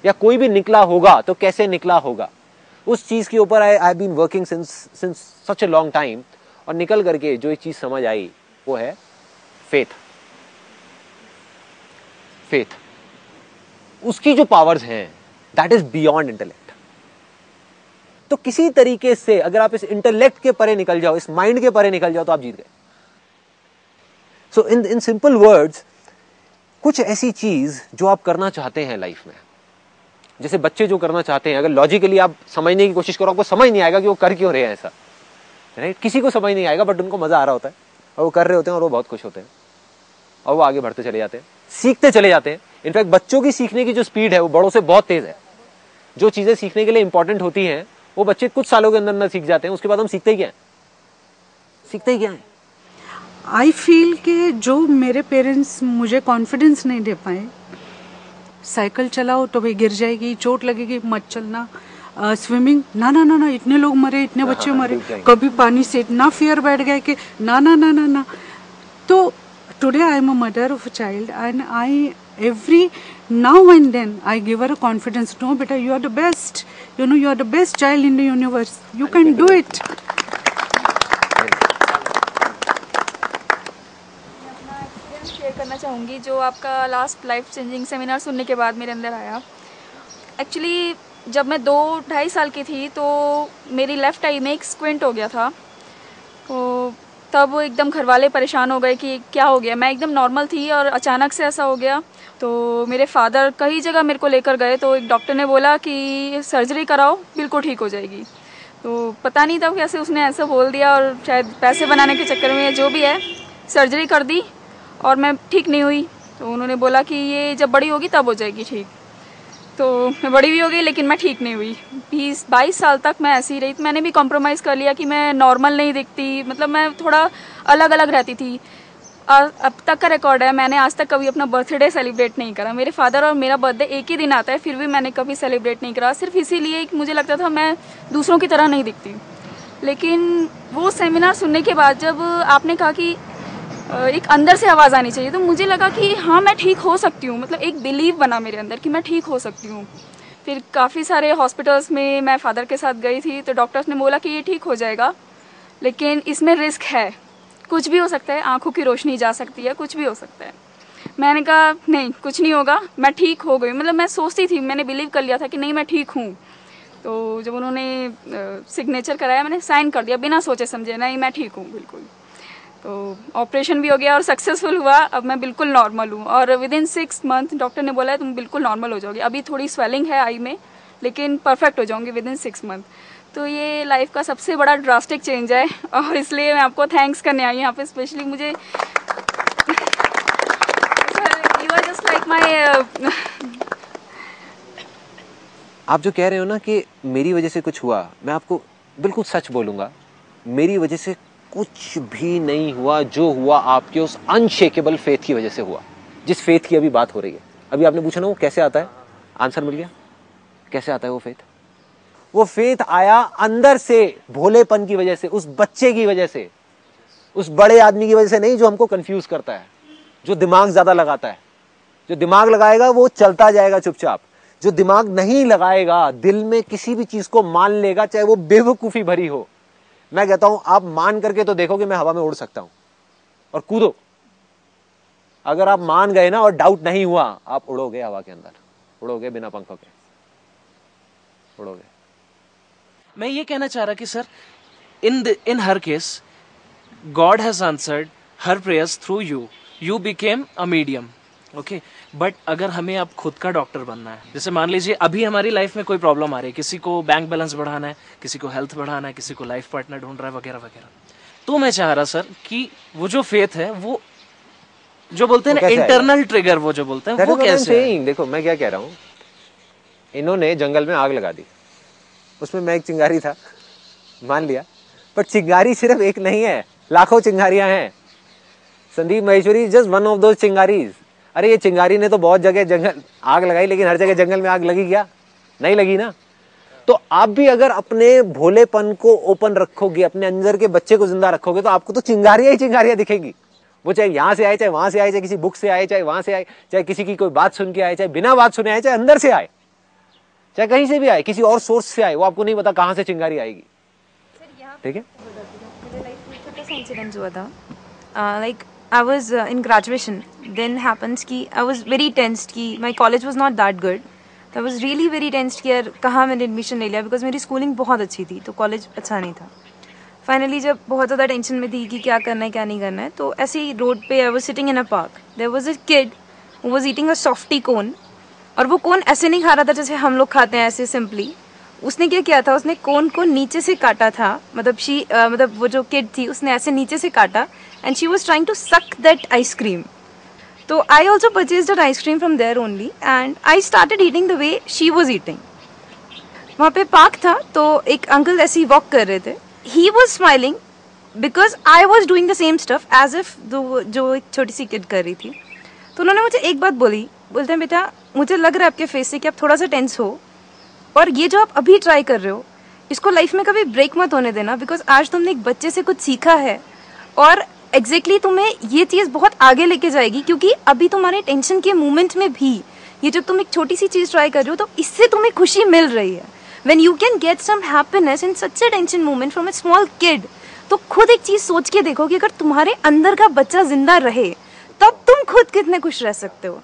या कोई भी निकला होगा तो कैसे निकला होगा। उस चीज के ऊपर I have been working since such a long time. और निकल करके जो एक चीज समझ आई वो है फेथ। फेथ, उसकी जो पावर्स हैं, दैट इज बियॉन्ड इंटेलेक्ट। तो किसी तरीके से अगर आप इस इंटेलेक्ट के परे निकल जाओ, इस माइंड के परे निकल जाओ, तो आप जीत गए। सो इन सिंपल वर्ड्स, कुछ ऐसी चीज जो आप करना चाहते हैं लाइफ में, जैसे बच्चे जो करना चाहते हैं, अगर लॉजिकली आप समझने की कोशिश करो, आपको समझ नहीं आएगा कि वो कर क्यों रहे हैं ऐसा, राइट? किसी को समझ नहीं आएगा, बट उनको मजा आ रहा होता है और वो कर रहे होते हैं और वो बहुत खुश होते हैं और वो आगे बढ़ते चले जाते हैं, सीखते चले जाते हैं। इनफैक्ट बच्चों की सीखने की जो स्पीड है वो बड़ों से बहुत तेज है। जो चीजें सीखने के लिए इंपॉर्टेंट होती हैं वो बच्चे कुछ सालों के अंदर सीख जाते हैं, उसके बाद हम सीखते ही क्या है, सीखते ही क्या है। आई फील कि जो मेरे पेरेंट्स मुझे कॉन्फिडेंस नहीं दे पाए, साइकिल चलाओ तो भाई गिर जाएगी, चोट लगेगी, मत चलना, स्विमिंग ना ना ना ना, इतने लोग मरे, इतने बच्चे मरे, कभी पानी से इतना फियर बैठ गया कि ना ना ना ना ना। तो today I am a mother of a child and I every now and then I give her a confidence, no beta, you are the best, you know, you are the best child in the universe, you can do it. Share करना चाहूँगी जो आपका लास्ट लाइफ चेंजिंग सेमिनार सुनने के बाद मेरे अंदर आया। एक्चुअली जब मैं 2-2.5 साल की थी तो मेरी लेफ़्ट आई में एक स्क्विंट हो गया था, तो तब एकदम घर वाले परेशान हो गए कि क्या हो गया। मैं एकदम नॉर्मल थी और अचानक से ऐसा हो गया। तो मेरे फादर कई जगह मेरे को लेकर गए, तो एक डॉक्टर ने बोला कि सर्जरी कराओ, बिल्कुल ठीक हो जाएगी। तो पता नहीं था कैसे उसने ऐसा बोल दिया, और शायद पैसे बनाने के चक्कर में जो भी है सर्जरी कर दी और मैं ठीक नहीं हुई। तो उन्होंने बोला कि ये जब बड़ी होगी तब हो जाएगी ठीक। तो मैं बड़ी भी हो गई लेकिन मैं ठीक नहीं हुई। 20-22 साल तक मैं ऐसी ही रही। मैंने भी कॉम्प्रोमाइज़ कर लिया कि मैं नॉर्मल नहीं दिखती, मतलब मैं थोड़ा अलग अलग रहती थी। अब तक का रिकॉर्ड है, मैंने आज तक कभी अपना बर्थडे सेलिब्रेट नहीं करा। मेरे फादर और मेरा बर्थडे एक ही दिन आता है, फिर भी मैंने कभी सेलिब्रेट नहीं करा, सिर्फ इसीलिए कि मुझे लगता था मैं दूसरों की तरह नहीं दिखती। लेकिन वो सेमिनार सुनने के बाद जब आपने कहा कि एक अंदर से आवाज़ आनी चाहिए, तो मुझे लगा कि हाँ मैं ठीक हो सकती हूँ। मतलब एक बिलीव बना मेरे अंदर कि मैं ठीक हो सकती हूँ। फिर काफ़ी सारे हॉस्पिटल्स में मैं फादर के साथ गई थी, तो डॉक्टर्स ने बोला कि ये ठीक हो जाएगा, लेकिन इसमें रिस्क है, कुछ भी हो सकता है, आंखों की रोशनी जा सकती है, कुछ भी हो सकता है। मैंने कहा नहीं, कुछ नहीं होगा, मैं ठीक हो गई। मतलब मैं सोचती थी, मैंने बिलीव कर लिया था कि नहीं मैं ठीक हूँ। तो जब उन्होंने सिग्नेचर कराया, मैंने साइन कर दिया बिना सोचे समझे, नहीं मैं ठीक हूँ बिल्कुल। तो ऑपरेशन भी हो गया और सक्सेसफुल हुआ। अब मैं बिल्कुल नॉर्मल हूँ और विदिन 6 मंथ डॉक्टर ने बोला है तुम बिल्कुल नॉर्मल हो जाओगे। अभी थोड़ी स्वेलिंग है आई में, लेकिन परफेक्ट हो जाऊँगी विदिन 6 मंथ। तो ये लाइफ का सबसे बड़ा ड्रास्टिक चेंज है और इसलिए मैं आपको थैंक्स करने आई यहाँ पे स्पेशली। मुझे you are just like my. आप जो कह रहे हो ना कि मेरी वजह से कुछ हुआ, मैं आपको बिल्कुल सच बोलूंगा, मेरी वजह से कुछ भी नहीं हुआ। जो हुआ आपके उस अनशेकेबल फेथ की वजह से हुआ, जिस फेथ की अभी बात हो रही है। अभी आपने पूछा ना वो कैसे आता है, आंसर मिल गया। कैसे आता है वो फेथ? वो फेथ आया अंदर से, भोलेपन की वजह से, उस बच्चे की वजह से, उस बड़े आदमी की वजह से नहीं जो हमको कंफ्यूज करता है, जो दिमाग ज्यादा लगाता है। जो दिमाग लगाएगा वो चलता जाएगा चुपचाप। जो दिमाग नहीं लगाएगा, दिल में किसी भी चीज को मान लेगा, चाहे वो बेवकूफी भरी हो। मैं कहता हूं आप मान करके तो देखो कि मैं हवा में उड़ सकता हूं, और कूदो। अगर आप मान गए ना और डाउट नहीं हुआ, आप उड़ोगे हवा के अंदर, उड़ोगे बिना पंखों के, उड़ोगे। मैं ये कहना चाह रहा कि sir in her case God has answered her prayers through you, you became a medium, okay. But अगर हमें अब खुद का डॉक्टर बनना है, जैसे मान लीजिए अभी हमारी लाइफ में कोई प्रॉब्लम आ रही है, किसी को बैंक बैलेंस बढ़ाना है, किसी को हेल्थ बढ़ाना है, किसी को लाइफ पार्टनर ढूंढ रहा है वगैरह वगैरह, तो मैं चाह रहा सर कि वो जो फेथ है, वो जो बोलते हैं ना इंटरनल ट्रिगर, वो जो बोलते हैं वो कैसे है? देखो मैं क्या कह रहा हूँ, इन्होंने जंगल में आग लगा दी, उसमें मैं एक चिंगारी था, मान लिया, पर चिंगारी सिर्फ एक नहीं है, लाखों चिंगारियां हैं। Sandeep Maheshwari just one of those चिंगारीज। अरे ये चिंगारी ने तो बहुत जगह जंगल आग लगाई, लेकिन हर जगह जंगल में आग लगी क्या? नहीं लगी ना। तो आप भी अगर अपने भोलेपन को ओपन रखोगे, अपने अंदर के बच्चे को जिंदा रखोगे, तो आपको तो चिंगारियां ही चिंगारियां दिखेगी। वो चाहे यहां से आए, चाहे वहां से आए, चाहे किसी बुक से आए, चाहे वहां से आए, चाहे किसी की कोई बात सुन के आए, चाहे बिना बात सुने आए, चाहे अंदर से आए, चाहे कहीं से भी आए, किसी और सोर्स से आए, वो आपको नहीं पता कहां से चिंगारी आएगी। ठीक है। मेरे लाइफ में छोटा सा इंसिडेंट हुआ था। Like I was in graduation. Then happens कि I was very tensed कि my college was not that good तो I was really very tensed कि यार कहाँ मैंने एडमिशन ले लिया, बिकॉज मेरी स्कूलिंग बहुत अच्छी थी तो कॉलेज अच्छा नहीं था। फाइनली जब बहुत ज़्यादा टेंशन में थी कि क्या करना है क्या नहीं करना है, तो ऐसे ही रोड पे I was sitting in a park, there was a kid who was eating a softy cone. और वो कोन ऐसे नहीं खा रहा था जैसे हम लोग खाते हैं ऐसे सिंपली। उसने क्या किया था, उसने कोन को नीचे से काटा था, मतलब वो जो किड थी उसने ऐसे नीचे से काटा and she was trying to suck that ice cream. तो I also purchase that ice cream from there only and I started eating the way she was eating. वहाँ पे पार्क था तो एक अंकल ऐसे ही वॉक कर रहे थे। He was smiling because I was doing the same stuff as if जो एक छोटी सी किड कर रही थी। तो उन्होंने मुझे एक बात बोली, बोलते हैं बेटा मुझे लग रहा है आपके फेस से कि आप थोड़ा सा टेंस हो, और ये जो आप अभी ट्राई कर रहे हो इसको लाइफ में कभी ब्रेक मत होने देना, बिकॉज आज तुमने एक बच्चे से कुछ सीखा है और एग्जैक्टली तुम्हें ये चीज़ बहुत आगे लेके जाएगी, क्योंकि अभी तुम्हारे टेंशन के मोमेंट में भी ये जब तुम एक छोटी सी चीज़ ट्राई कर रहे हो तो इससे तुम्हें खुशी मिल रही है। When you can get some happiness in such a tension moment from a small kid, तो खुद एक चीज़ सोच के देखो कि अगर तुम्हारे अंदर का बच्चा जिंदा रहे तब तुम खुद कितने खुश रह सकते हो।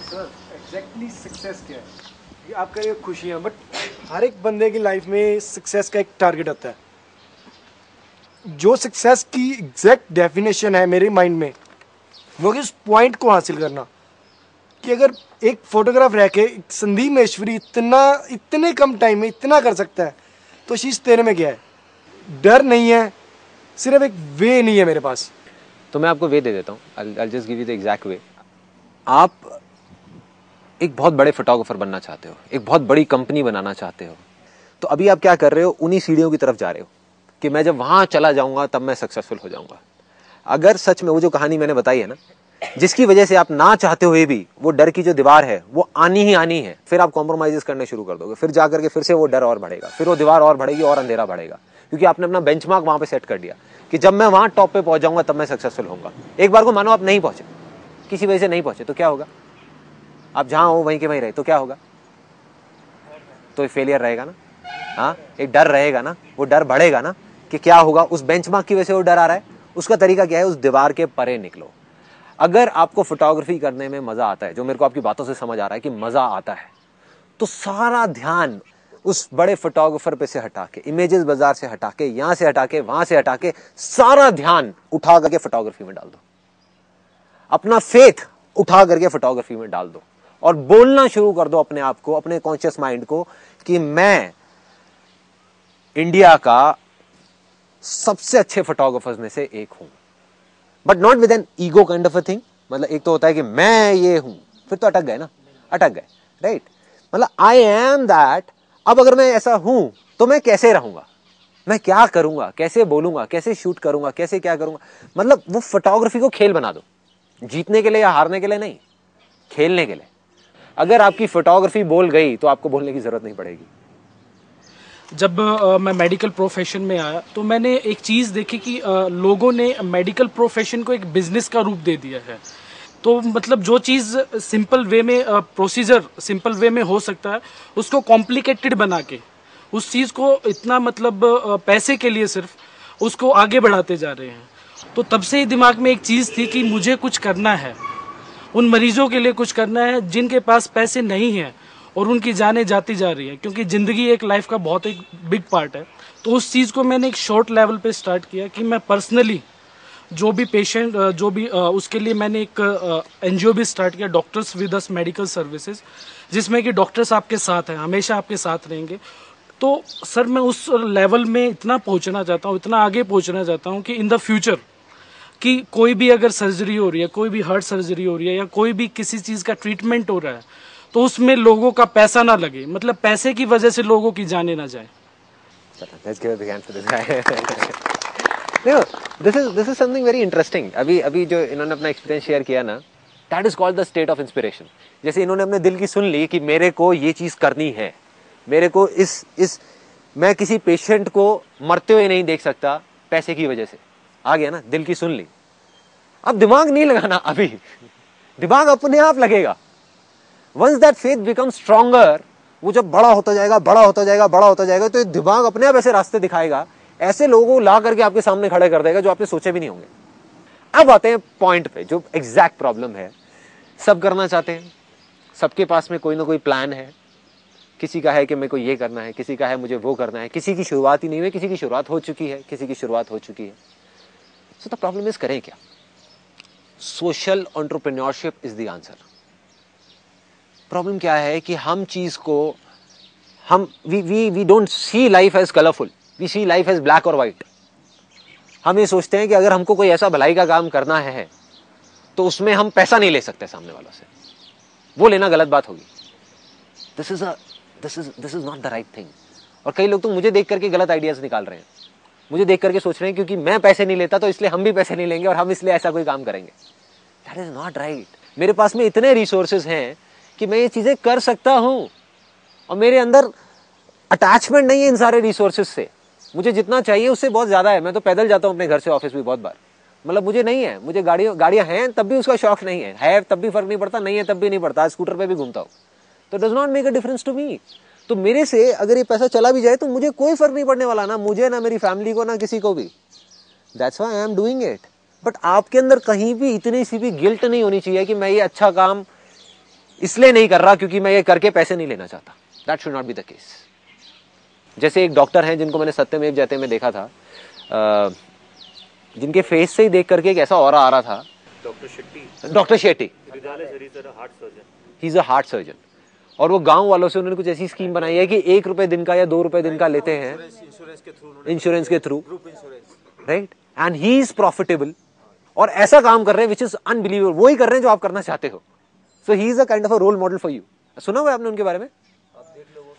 सर एग्जैक्टली सक्सेस क्या है? ये आपका ये खुशियाँ, बट हर एक बंदे की लाइफ में सक्सेस का एक टारगेट होता है। जो सक्सेस की एग्जैक्ट डेफिनेशन है मेरे माइंड में वो इस पॉइंट को हासिल करना कि अगर एक फोटोग्राफ रह के संदीप महेश्वरी इतने कम टाइम में इतना कर सकता है तो शीश तेरे में क्या है? डर नहीं है, सिर्फ एक वे नहीं है मेरे पास। तो मैं आपको वे दे देता हूँ, I'll just give you the exact way। आप एक बहुत बड़े फोटोग्राफर बनना चाहते हो, एक बहुत बड़ी कंपनी बनाना चाहते हो, तो अभी आप क्या कर रहे हो, उन्हीं सीढ़ियों की तरफ जा रहे हो कि मैं जब वहां चला जाऊंगा तब मैं सक्सेसफुल हो जाऊंगा। अगर सच में वो जो कहानी मैंने बताई है ना, जिसकी वजह से आप ना चाहते हुए भी वो डर की जो दीवार है वो आनी ही आनी है, फिर आप कॉम्प्रोमाइजेस करने शुरू कर दोगे, फिर जाकर के फिर से वो डर और बढ़ेगा, फिर वो दीवार और बढ़ेगी और अंधेरा बढ़ेगा, क्योंकि आपने अपना बेंचमार्क वहां पे सेट कर दिया कि जब मैं वहां टॉप पे पहुंच जाऊंगा तब मैं सक्सेसफुल होऊंगा। एक बार को मानो आप नहीं पहुंचे, किसी वजह से नहीं पहुंचे, तो क्या होगा? आप जहां हो वहीं के वहीं रहे तो क्या होगा? तो फेलियर रहेगा ना। हाँ, एक डर रहेगा ना, वो डर बढ़ेगा ना कि क्या होगा, उस बेंचमार्क की वजह से वो डर आ रहा है। उसका तरीका क्या है? उस दीवार के परे निकलो। अगर आपको फोटोग्राफी करने में मजा आता है, जो मेरे को आपकी बातों से समझ आ रहा है कि मजा आता है, तो सारा ध्यान उस बड़े फोटोग्राफर पे से हटा के, इमेजेस बाजार से हटा के, यहां से हटा के, वहां से हटा के, सारा ध्यान उठा करके फोटोग्राफी में डाल दो। अपना फेथ उठा करके फोटोग्राफी में डाल दो और बोलना शुरू कर दो अपने आप को, अपने कॉन्शियस माइंड को कि मैं इंडिया का सबसे अच्छे फोटोग्राफर्स में से एक हूं, but not with an ego kind of a thing. मतलब एक तो होता है कि मैं ये हूं, फिर तो अटक गए ना, अटक गए, राइट? मतलब आई एम दैट। अब अगर मैं ऐसा हूं तो मैं कैसे रहूंगा, मैं क्या करूंगा, कैसे बोलूंगा, कैसे शूट करूंगा, कैसे क्या करूंगा। मतलब वो फोटोग्राफी को खेल बना दो, जीतने के लिए या हारने के लिए नहीं, खेलने के लिए। अगर आपकी फोटोग्राफी बोल गई तो आपको बोलने की जरूरत नहीं पड़ेगी। जब मैं मेडिकल प्रोफेशन में आया तो मैंने एक चीज़ देखी कि लोगों ने मेडिकल प्रोफेशन को एक बिजनेस का रूप दे दिया है। तो मतलब जो चीज़ सिंपल वे में प्रोसीजर सिंपल वे में हो सकता है, उसको कॉम्प्लिकेटेड बना के उस चीज़ को इतना मतलब पैसे के लिए सिर्फ उसको आगे बढ़ाते जा रहे हैं। तो तब से ही दिमाग में एक चीज़ थी कि मुझे कुछ करना है, उन मरीजों के लिए कुछ करना है जिनके पास पैसे नहीं हैं और उनकी जानें जाती जा रही है, क्योंकि ज़िंदगी एक लाइफ का बहुत एक बिग पार्ट है। तो उस चीज़ को मैंने एक शॉर्ट लेवल पे स्टार्ट किया कि मैं पर्सनली जो भी पेशेंट उसके लिए मैंने एक NGO भी स्टार्ट किया, doctors with us medical services, जिसमें कि डॉक्टर्स आपके साथ हैं, हमेशा आपके साथ रहेंगे। तो सर मैं उस लेवल में इतना पहुंचना चाहता हूँ, इतना आगे पहुंचना चाहता हूँ कि इन द फ्यूचर कि कोई भी अगर सर्जरी हो रही है, कोई भी हार्ट सर्जरी हो रही है या कोई भी किसी चीज़ का ट्रीटमेंट हो रहा है, तो उसमें लोगों का पैसा ना लगे, मतलब पैसे की वजह से लोगों की जाने ना जाए। This is something very interesting. अभी जो इन्होंने अपना एक्सपीरियंस शेयर किया ना, that is called the state of inspiration. जैसे इन्होंने अपने दिल की सुन ली कि मेरे को ये चीज करनी है, मेरे को इस मैं किसी पेशेंट को मरते हुए नहीं देख सकता पैसे की वजह से। आ गया ना, दिल की सुन ली। अब दिमाग नहीं लगाना, अभी दिमाग अपने आप लगेगा। Once that faith become stronger, वो जब बड़ा होता जाएगा, बड़ा होता जाएगा, बड़ा होता जाएगा, तो दिमाग अपने आप ऐसे रास्ते दिखाएगा, ऐसे लोगों को ला करके आपके सामने खड़े कर देगा जो आपने सोचे भी नहीं होंगे। अब आते हैं पॉइंट पे, जो एग्जैक्ट प्रॉब्लम है। सब करना चाहते हैं, सबके पास में कोई ना कोई प्लान है, किसी का है कि मेरे को ये करना है, किसी का है मुझे वो करना है, किसी की शुरुआत ही नहीं हुई, किसी की शुरुआत हो चुकी है, किसी की शुरुआत हो चुकी है। सो द प्रॉब्लम इज करें क्या? Social entrepreneurship is the answer. Problem क्या है कि हम चीज को we don't see life as colourful, we see life as black और व्हाइट। हम ये सोचते हैं कि अगर हमको कोई ऐसा भलाई का काम करना है तो उसमें हम पैसा नहीं ले सकते सामने वालों से, वो लेना गलत बात होगी। This is not the right thing. और कई लोग तो मुझे देख करके गलत आइडियाज निकाल रहे हैं, मुझे देख करके सोच रहे हैं क्योंकि मैं पैसे नहीं लेता तो इसलिए हम भी पैसे नहीं लेंगे और हम इसलिए ऐसा कोई काम करेंगे। That is not right. मेरे पास में इतने रिसोर्सेज हैं कि मैं ये चीजें कर सकता हूं और मेरे अंदर अटैचमेंट नहीं है इन सारे रिसोर्सेज से। मुझे जितना चाहिए उससे बहुत ज्यादा है। मैं तो पैदल जाता हूं अपने घर से ऑफिस भी बहुत बार। मतलब मुझे नहीं है, मुझे गाड़ियां हैं तब भी उसका शौक नहीं है तब भी फर्क नहीं पड़ता, नहीं है तब भी नहीं पड़ता, स्कूटर पे भी घूमता हूं, तो does not make a difference to me. तो मेरे से अगर ये पैसा चला भी जाए तो मुझे कोई फर्क नहीं पड़ने वाला, ना मुझे, ना मेरी फैमिली को, ना किसी को भी। That's why I am doing it. But आपके अंदर कहीं भी इतनी सी भी गिल्ट नहीं होनी चाहिए कि मैं ये अच्छा काम इसलिए नहीं कर रहा क्योंकि मैं ये करके पैसे नहीं लेना चाहता। That should not be the case. जैसे एक डॉक्टर हैं जिनको मैंने सत्यमेव जयते में देखा था, जिनके फेस से ही देख करके एक ऐसा ऑरा आ रहा था। Doctor Shetty he is a heart surgeon. और वो गांव वालों से उन्होंने कुछ ऐसी स्कीम बनाई है कि 1 रुपए दिन का या 2 रुपए दिन का लेते हैं इंश्योरेंस के through, right, and he is profitable और ऐसा काम कर रहे हैं विच इज अनबिलीवेबल। वो ही कर रहे हैं जो आप करना चाहते हो। So he is a kind of a role model for you. सुना हुआ आपने उनके बारे में?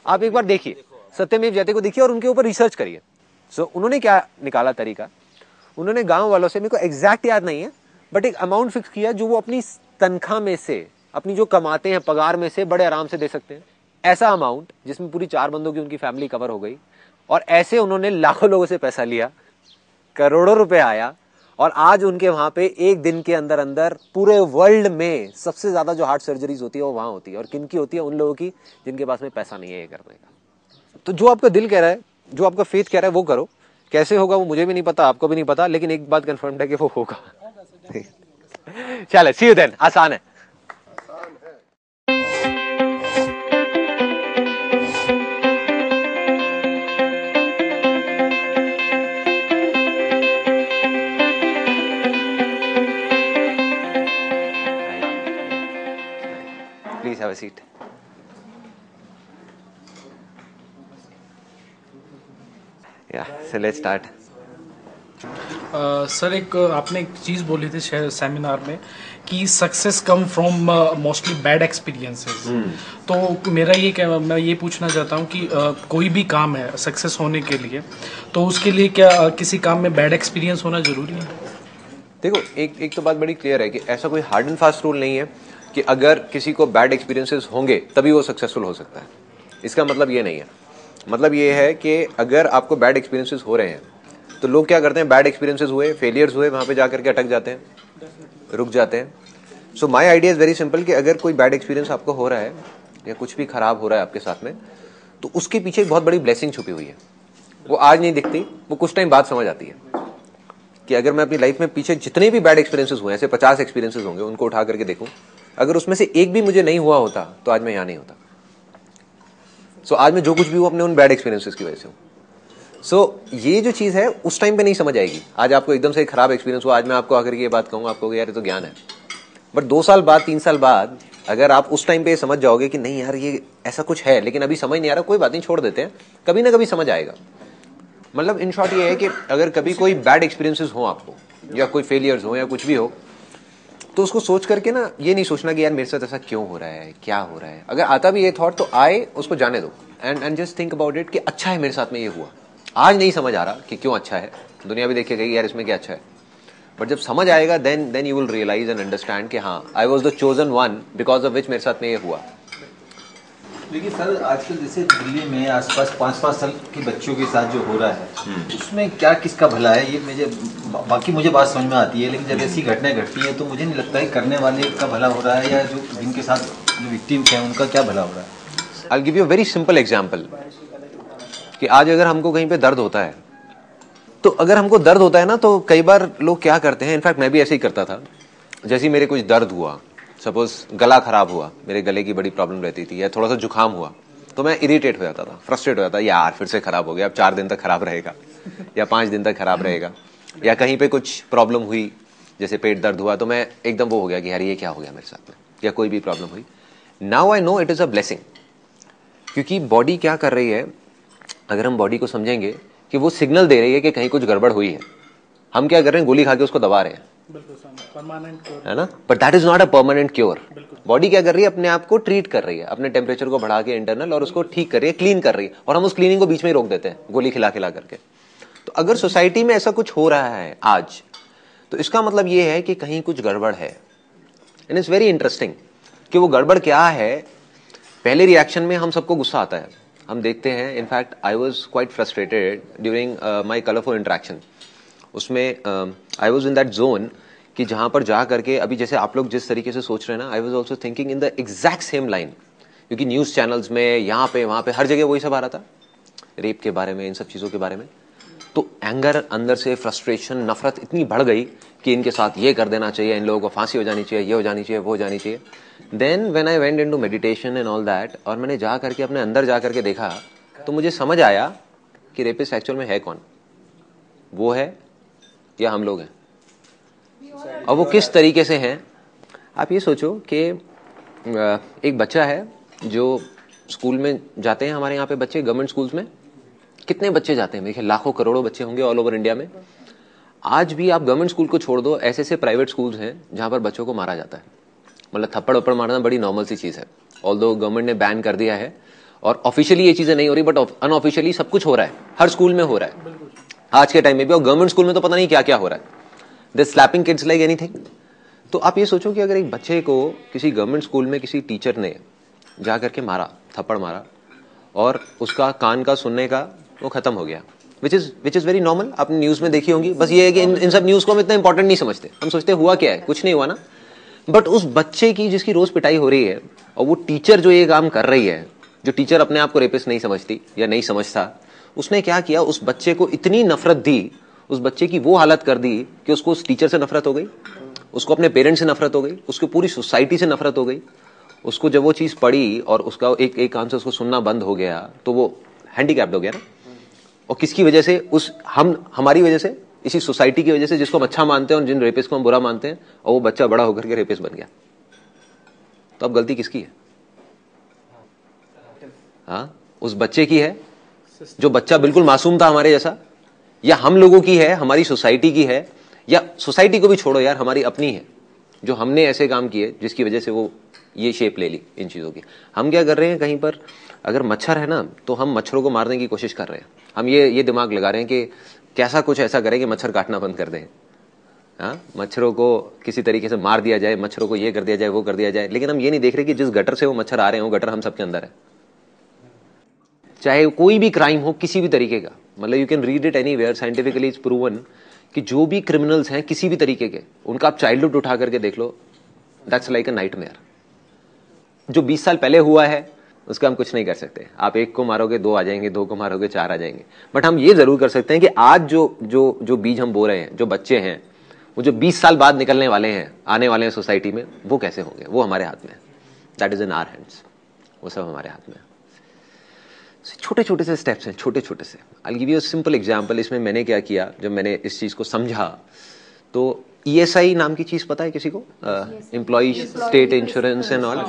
आप एक बार देखिए, सत्यमेव जयते को देखिए और उनके ऊपर रिसर्च करिए। सो उन्होंने क्या निकाला तरीका, उन्होंने गांव वालों से, मेरे को एग्जैक्ट याद नहीं है, बट एक अमाउंट फिक्स किया जो वो अपनी तनख्वाह में से, अपनी जो कमाते हैं पगार में से बड़े आराम से दे सकते हैं। ऐसा अमाउंट जिसमें पूरी 4 बंदों की उनकी फैमिली कवर हो गई। और ऐसे उन्होंने लाखों लोगों से पैसा लिया, करोड़ों रुपए आया और आज उनके वहां पे एक दिन के अंदर अंदर पूरे वर्ल्ड में सबसे ज्यादा जो हार्ट सर्जरीज होती है वो वहां होती है। और किन की होती है? उन लोगों की जिनके पास में पैसा नहीं है ये करने का। तो जो आपका दिल कह रहा है, जो आपका फेथ कह रहा है वो करो। कैसे होगा वो मुझे भी नहीं पता, आपको भी नहीं पता, लेकिन एक बात कंफर्म है कि वो होगा। चलो, सी यू देन। आसान है। Please have a seat. Yeah, so let's start. Sir आपने एक चीज़ बोली थी सेमिनार में कि success come from mostly bad experiences. तो मेरा मैं ये पूछना चाहता हूँ कि कोई भी काम है सक्सेस होने के लिए, तो उसके लिए क्या किसी काम में बैड एक्सपीरियंस होना जरूरी है? देखो, एक तो बात बड़ी क्लियर है कि ऐसा कोई हार्ड एंड फास्ट रूल नहीं है कि अगर किसी को बैड एक्सपीरियंसेस होंगे तभी वो सक्सेसफुल हो सकता है। इसका मतलब ये नहीं है। मतलब ये है कि अगर आपको बैड एक्सपीरियंसेस हो रहे हैं तो लोग क्या करते हैं, बैड एक्सपीरियंसेस हुए, फेलियर्स हुए, वहां पे जाकर के अटक जाते हैं, रुक जाते हैं। So my idea is very simple कि अगर कोई बैड एक्सपीरियंस आपको हो रहा है या कुछ भी खराब हो रहा है आपके साथ में, तो उसके पीछे एक बहुत बड़ी ब्लेसिंग छुपी हुई है। वो आज नहीं दिखती, वो कुछ टाइम बाद समझ आती है कि अगर मैं अपनी लाइफ में पीछे जितने भी बैड एक्सपीरियंसेस हुए, ऐसे 50 एक्सपीरियंसेस होंगे, उनको उठा करके देखूं, अगर उसमें से एक भी मुझे नहीं हुआ होता तो आज मैं यहां नहीं होता। सो आज मैं जो कुछ भी हूं अपने उन बैड एक्सपीरियंसेस की वजह से हूं। सो ये जो चीज है उस टाइम पे नहीं समझ आएगी। आज आपको एकदम से एक खराब एक्सपीरियंस हुआ, आज मैं आपको आकर के ये बात कहूंगा, आपको यार ये तो ज्ञान है। बट 2 साल बाद, 3 साल बाद अगर आप उस टाइम पे समझ जाओगे कि नहीं यार ये ऐसा कुछ है, लेकिन अभी समझ नहीं आ रहा, कोई बात नहीं, छोड़ देते हैं, कभी ना कभी समझ आएगा। मतलब इन शॉर्ट ये है कि अगर कभी कोई बैड एक्सपीरियंसेस हो आपको, या कोई फेलियर्स हो, या कुछ भी हो, तो उसको सोच करके ना ये नहीं सोचना कि यार मेरे साथ ऐसा क्यों हो रहा है, क्या हो रहा है। अगर आता भी ये थॉट तो आए, उसको जाने दो and just think about it कि अच्छा है मेरे साथ में ये हुआ। आज नहीं समझ आ रहा कि क्यों अच्छा है, दुनिया भी देखेगा यार इसमें क्या अच्छा है, बट जब समझ आएगा then you will realise and understand कि हाँ, I was the chosen one because of which मेरे साथ में ये हुआ। देखिए सर, आजकल जैसे दिल्ली में आसपास 5-5 साल के बच्चों के साथ जो हो रहा है, उसमें क्या किसका भला है, ये मुझे बात समझ में आती है, लेकिन जब ऐसी घटनाएं घटती है तो मुझे नहीं लगता है करने वाले का भला हो रहा है या जो जिनके साथ जो विक्टिम है उनका क्या भला हो रहा है। I will give you a very simple example कि आज अगर हमको कहीं पे दर्द होता है, तो अगर हमको दर्द होता है ना, तो कई बार लोग क्या करते हैं, इनफैक्ट मैं भी ऐसे ही करता था। जैसे मेरे कुछ दर्द हुआ, सपोज गला खराब हुआ, मेरे गले की बड़ी प्रॉब्लम रहती थी, या थोड़ा सा जुकाम हुआ, तो मैं इरिटेट हो जाता था, फ्रस्ट्रेट हो जाता, यार फिर से खराब हो गया, अब 4 दिन तक खराब रहेगा या 5 दिन तक खराब रहेगा, या कहीं पे कुछ प्रॉब्लम हुई, जैसे पेट दर्द हुआ, तो मैं एकदम वो हो गया कि यार ये क्या हो गया मेरे साथ में, या कोई भी प्रॉब्लम हुई। Now I know it is a blessing, क्योंकि बॉडी क्या कर रही है, अगर हम बॉडी को समझेंगे कि वो सिग्नल दे रही है कि कहीं कुछ गड़बड़ हुई है, हम क्या कर रहे हैं, गोली खा के उसको दबा रहे हैं, है ना, but that is not a permanent cure. Body क्या कर रही है, अपने आप को ट्रीट कर रही है, अपने टेम्परेचर को बढ़ा के इंटरनल, और उसको ठीक कर रही है, क्लीन कर रही है, और हम उस क्लीनिंग को बीच में ही रोक देते हैं गोली खिला खिला करके। तो अगर सोसाइटी में ऐसा कुछ हो रहा है आज, तो इसका मतलब ये है कि कहीं कुछ गड़बड़ है। एंड इट्स वेरी इंटरेस्टिंग कि वो गड़बड़ क्या है। पहले रिएक्शन में हम सबको गुस्सा आता है, हम देखते हैं, in fact I was quite frustrated during my colourful interaction. उसमें I was in that zone कि जहां पर जा करके, अभी जैसे आप लोग जिस तरीके से सोच रहे हैं ना, I was also thinking in the exact same line, क्योंकि न्यूज चैनल्स में यहाँ पे वहां पे हर जगह वही सब आ रहा था, रेप के बारे में, इन सब चीजों के बारे में। तो एंगर, अंदर से फ्रस्ट्रेशन, नफरत इतनी बढ़ गई कि इनके साथ ये कर देना चाहिए, इन लोगों को फांसी हो जानी चाहिए, ये हो जानी चाहिए, वो हो जानी चाहिए। Then when I went into meditation and all that, और मैंने जा करके अपने अंदर जा करके देखा, तो मुझे समझ आया कि रेपिस्ट एक्चुअल में है कौन, वो है या हम लोग हैं, और वो किस तरीके से हैं। आप ये सोचो कि एक बच्चा है जो स्कूल में जाते हैं, हमारे यहाँ पे बच्चे गवर्नमेंट स्कूल्स में कितने बच्चे जाते हैं, देखिए लाखों करोड़ों बच्चे होंगे ऑल ओवर इंडिया में। आज भी आप गवर्नमेंट स्कूल को छोड़ दो, ऐसे ऐसे प्राइवेट स्कूल्स हैं जहां पर बच्चों को मारा जाता है, मतलब थप्पड़ वप्पड़ मारना बड़ी नॉर्मल सी चीज है। ऑल्दो गवर्नमेंट ने बैन कर दिया है और ऑफिशियली ये चीजें नहीं हो रही, बट अनऑफिशियली सब कुछ हो रहा है, हर स्कूल में हो रहा है आज के टाइम में भी, और गवर्नमेंट स्कूल में तो पता नहीं क्या क्या हो रहा है, दे स्लैपिंग किड्स लाइक एनीथिंग। तो आप ये सोचो कि अगर एक बच्चे को किसी गवर्नमेंट स्कूल में किसी टीचर ने जा करके मारा, थप्पड़ मारा, और उसका कान का सुनने का वो खत्म हो गया, विच इज वेरी नॉर्मल, आपने न्यूज में देखी होंगी। बस ये है कि इन सब न्यूज को हम इतना इंपॉर्टेंट नहीं समझते, हम सोचते हुआ क्या है, कुछ नहीं हुआ ना। बट उस बच्चे की जिसकी रोज पिटाई हो रही है, और वो टीचर जो ये काम कर रही है, जो टीचर अपने आप को रेपिस्ट नहीं समझती या नहीं समझता, उसने क्या किया, उस बच्चे को इतनी नफरत दी, उस बच्चे की वो हालत कर दी कि उसको उस टीचर से नफरत हो गई, उसको अपने पेरेंट्स से नफरत हो गई, उसको पूरी सोसाइटी से नफरत हो गई। उसको जब वो चीज पड़ी और उसका एक कान से उसको सुनना बंद हो गया, तो वो हैंडीकैप्ड हो गया ना। और किसकी वजह से, हमारी वजह से, इसी सोसाइटी की वजह से, जिसको हम अच्छा मानते हैं और जिन रेपिस्ट को हम बुरा मानते हैं, और वो बच्चा बड़ा होकर के रेपिस्ट बन गया। तो अब गलती किसकी है? हाँ, उस बच्चे की है जो बच्चा बिल्कुल मासूम था हमारे जैसा, या हम लोगों की है, हमारी सोसाइटी की है, या सोसाइटी को भी छोड़ो यार, हमारी अपनी है, जो हमने ऐसे काम किए जिसकी वजह से वो ये शेप ले ली इन चीजों की। हम क्या कर रहे हैं, कहीं पर अगर मच्छर है ना, तो हम मच्छरों को मारने की कोशिश कर रहे हैं। हम ये दिमाग लगा रहे हैं कि कैसा कुछ ऐसा करें कि मच्छर काटना बंद कर दें, हाँ, मच्छरों को किसी तरीके से मार दिया जाए, मच्छरों को ये कर दिया जाए, वो कर दिया जाए। लेकिन हम ये नहीं देख रहे कि जिस गटर से वो मच्छर आ रहे हैं, वो गटर हम सबके अंदर है। चाहे कोई भी क्राइम हो, किसी भी तरीके का, मतलब you can read it anywhere, scientifically it's proven कि जो भी क्रिमिनल्स हैं किसी भी तरीके के, उनका आप चाइल्डहुड उठा करके देख लो, दैट्स लाइक अ नाइटमेयर। जो 20 साल पहले हुआ है उसका हम कुछ नहीं कर सकते। आप एक को मारोगे 2 आ जाएंगे, 2 को मारोगे 4 आ जाएंगे। बट हम ये जरूर कर सकते हैं कि आज जो बीज हम बो रहे हैं, जो बच्चे हैं, वो जो 20 साल बाद निकलने वाले हैं, आने वाले हैं सोसाइटी में, वो कैसे होंगे, वो हमारे हाथ में है। That is in our hands, वो सब हमारे हाथ में है। छोटे छोटे से स्टेप्स हैं, छोटे छोटे से। I give you a simple example. इसमें मैंने क्या किया, जब मैंने इस चीज को समझा, तो ESI नाम की चीज पता है किसी को? Employ state insurance and all.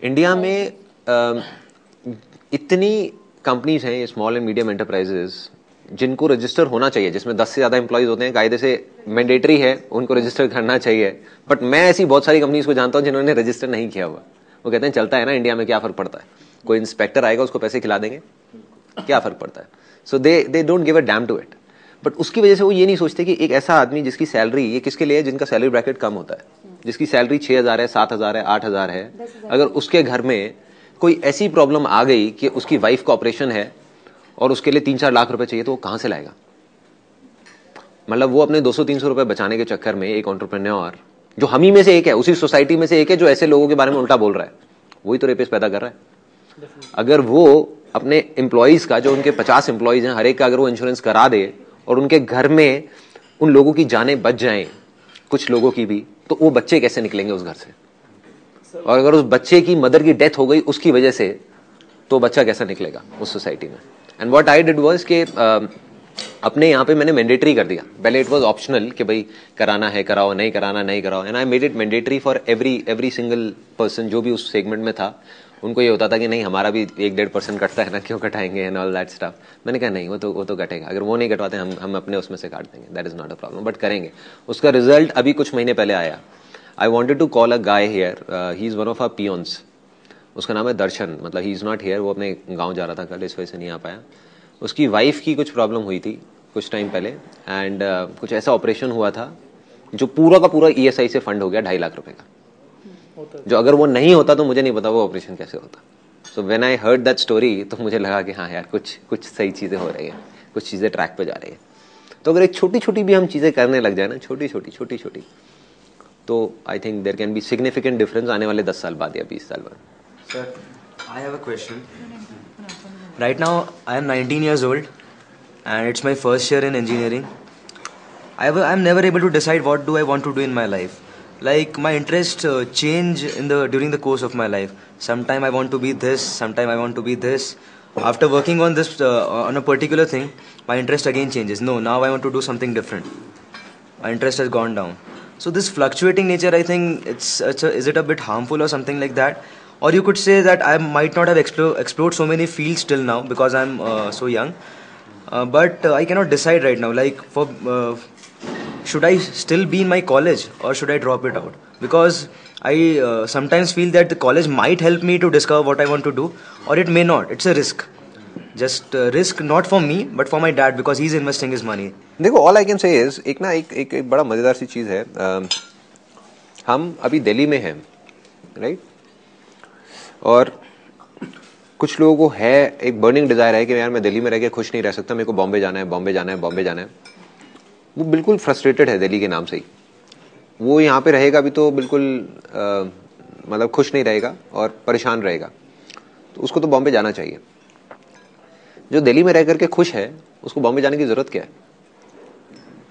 India में इतनी कंपनीज हैं, स्मॉल एंड मीडियम एंटरप्राइजेस, जिनको रजिस्टर होना चाहिए, जिसमें 10 से ज्यादा एम्प्लॉयज होते हैं, कायदे से मैंडेटरी है, उनको रजिस्टर करना चाहिए। बट मैं ऐसी बहुत सारी कंपनीज को जानता हूं जिन्होंने रजिस्टर नहीं किया हुआ। वो कहते हैं चलता है ना इंडिया में, क्या फर्क पड़ता है, कोई इंस्पेक्टर आएगा उसको पैसे खिला देंगे, क्या फर्क पड़ता है। So they don't give a damn to it. But उसकी वजह से वो ये नहीं सोचते कि एक ऐसा आदमी जिसकी सैलरी, ये किसके लिए है, जिनका सैलरी ब्रैकेट कम होता है, जिसकी सैलरी 6,000 है, 7,000 है, 8,000 है, अगर उसके घर में कोई ऐसी प्रॉब्लम आ गई कि उसकी वाइफ का ऑपरेशन है और उसके लिए 3-4 लाख रुपए चाहिए, तो वो कहां से लाएगा? मतलब वो अपने 200-300 रुपए बचाने के चक्कर में एक एंटरप्रेन्योर, जो हम ही में से एक है, उसी सोसाइटी में से एक है, जो ऐसे लोगों के बारे में उल्टा बोल रहा है, वही तो रेपिस्ट पैदा कर रहा है। अगर वो अपने एम्प्लॉइज का, जो उनके 50 एम्प्लॉइज हैं, हर एक का अगर वो इंश्योरेंस करा दे और उनके घर में उन लोगों की जानें बच जाएं, कुछ लोगों की भी, तो वो बच्चे कैसे निकलेंगे उस घर से? और अगर उस बच्चे की मदर की डेथ हो गई उसकी वजह से, तो बच्चा कैसा निकलेगा उस सोसाइटी में। And what I did was कि अपने यहाँ पे मैंने मैंडेटरी कर दिया। पहले इट वाज ऑप्शनल कि भाई कराना है कराओ, नहीं कराना नहीं कराओ, and I made it mandatory for every single person जो भी उस सेगमेंट में था। उनको ये होता था कि नहीं हमारा भी 1-1.5% कटता है ना, क्यों कटाएंगे एंड ऑल दैट स्टफ। मैंने कहा नहीं, वो तो कटेगा, अगर वो नहीं कटवाते हम अपने उसमें से काट देंगे, that is not a problem, but करेंगे। उसका रिजल्ट अभी कुछ महीने पहले आया। I wanted to call a guy here, he is one of our peons, उसका नाम है दर्शन, मतलब ही इज नॉट हियर, वो अपने गाँव जा रहा था कल, इस वजह से नहीं आ पाया। उसकी वाइफ की कुछ प्रॉब्लम हुई थी कुछ टाइम पहले, एंड कुछ ऐसा ऑपरेशन हुआ था जो पूरा का पूरा ESI से फंड हो गया 2.5 लाख रुपए का, जो अगर वो नहीं होता तो मुझे नहीं पता वो ऑपरेशन कैसे होता। So when I heard that story तो मुझे लगा कि हाँ यार कुछ सही चीजें हो रही है, कुछ चीजें ट्रैक पे जा रही है। तो अगर एक छोटी छोटी भी हम चीजें करने लग जाए ना, छोटी छोटी, तो I think there can be significant difference आने वाले 10 साल बाद या 20 साल बाद। Sir, I have a question. Right now I am 19 years old and it's my first year in engineering. I'm never able to decide what do I want to do in my life. Like my interests change during the course of my life. Sometime I want to be this, sometime I want to be this. After working on this on a particular thing, my interest again changes. No, now I want to do something different. My interest has gone down. So this fluctuating nature, I think is it a bit harmful or something like that? Or you could say that I might not have explored so many fields till now because I'm so young. But I cannot decide right now. Like, should I still be in my college or should I drop it out? Because I sometimes feel that the college might help me to discover what I want to do, or it may not. It's a risk. Just risk not for me, but for my dad because he's investing his money. देखो, all I can say is एक बड़ा मजेदार सी चीज है। हम अभी दिल्ली में हैं, राइट? और कुछ लोगों को है एक बर्निंग डिजायर है कि यार मैं दिल्ली में रह के खुश नहीं रह सकता, मेरे को बॉम्बे जाना है, बॉम्बे जाना है, बॉम्बे जाना है। वो बिल्कुल फ्रस्ट्रेटेड है दिल्ली के नाम से ही। वो यहाँ पे रहेगा भी तो बिल्कुल मतलब खुश नहीं रहेगा और परेशान रहेगा, तो उसको तो बॉम्बे जाना चाहिए। जो दिल्ली में रह करके खुश है उसको बॉम्बे जाने की जरूरत क्या है,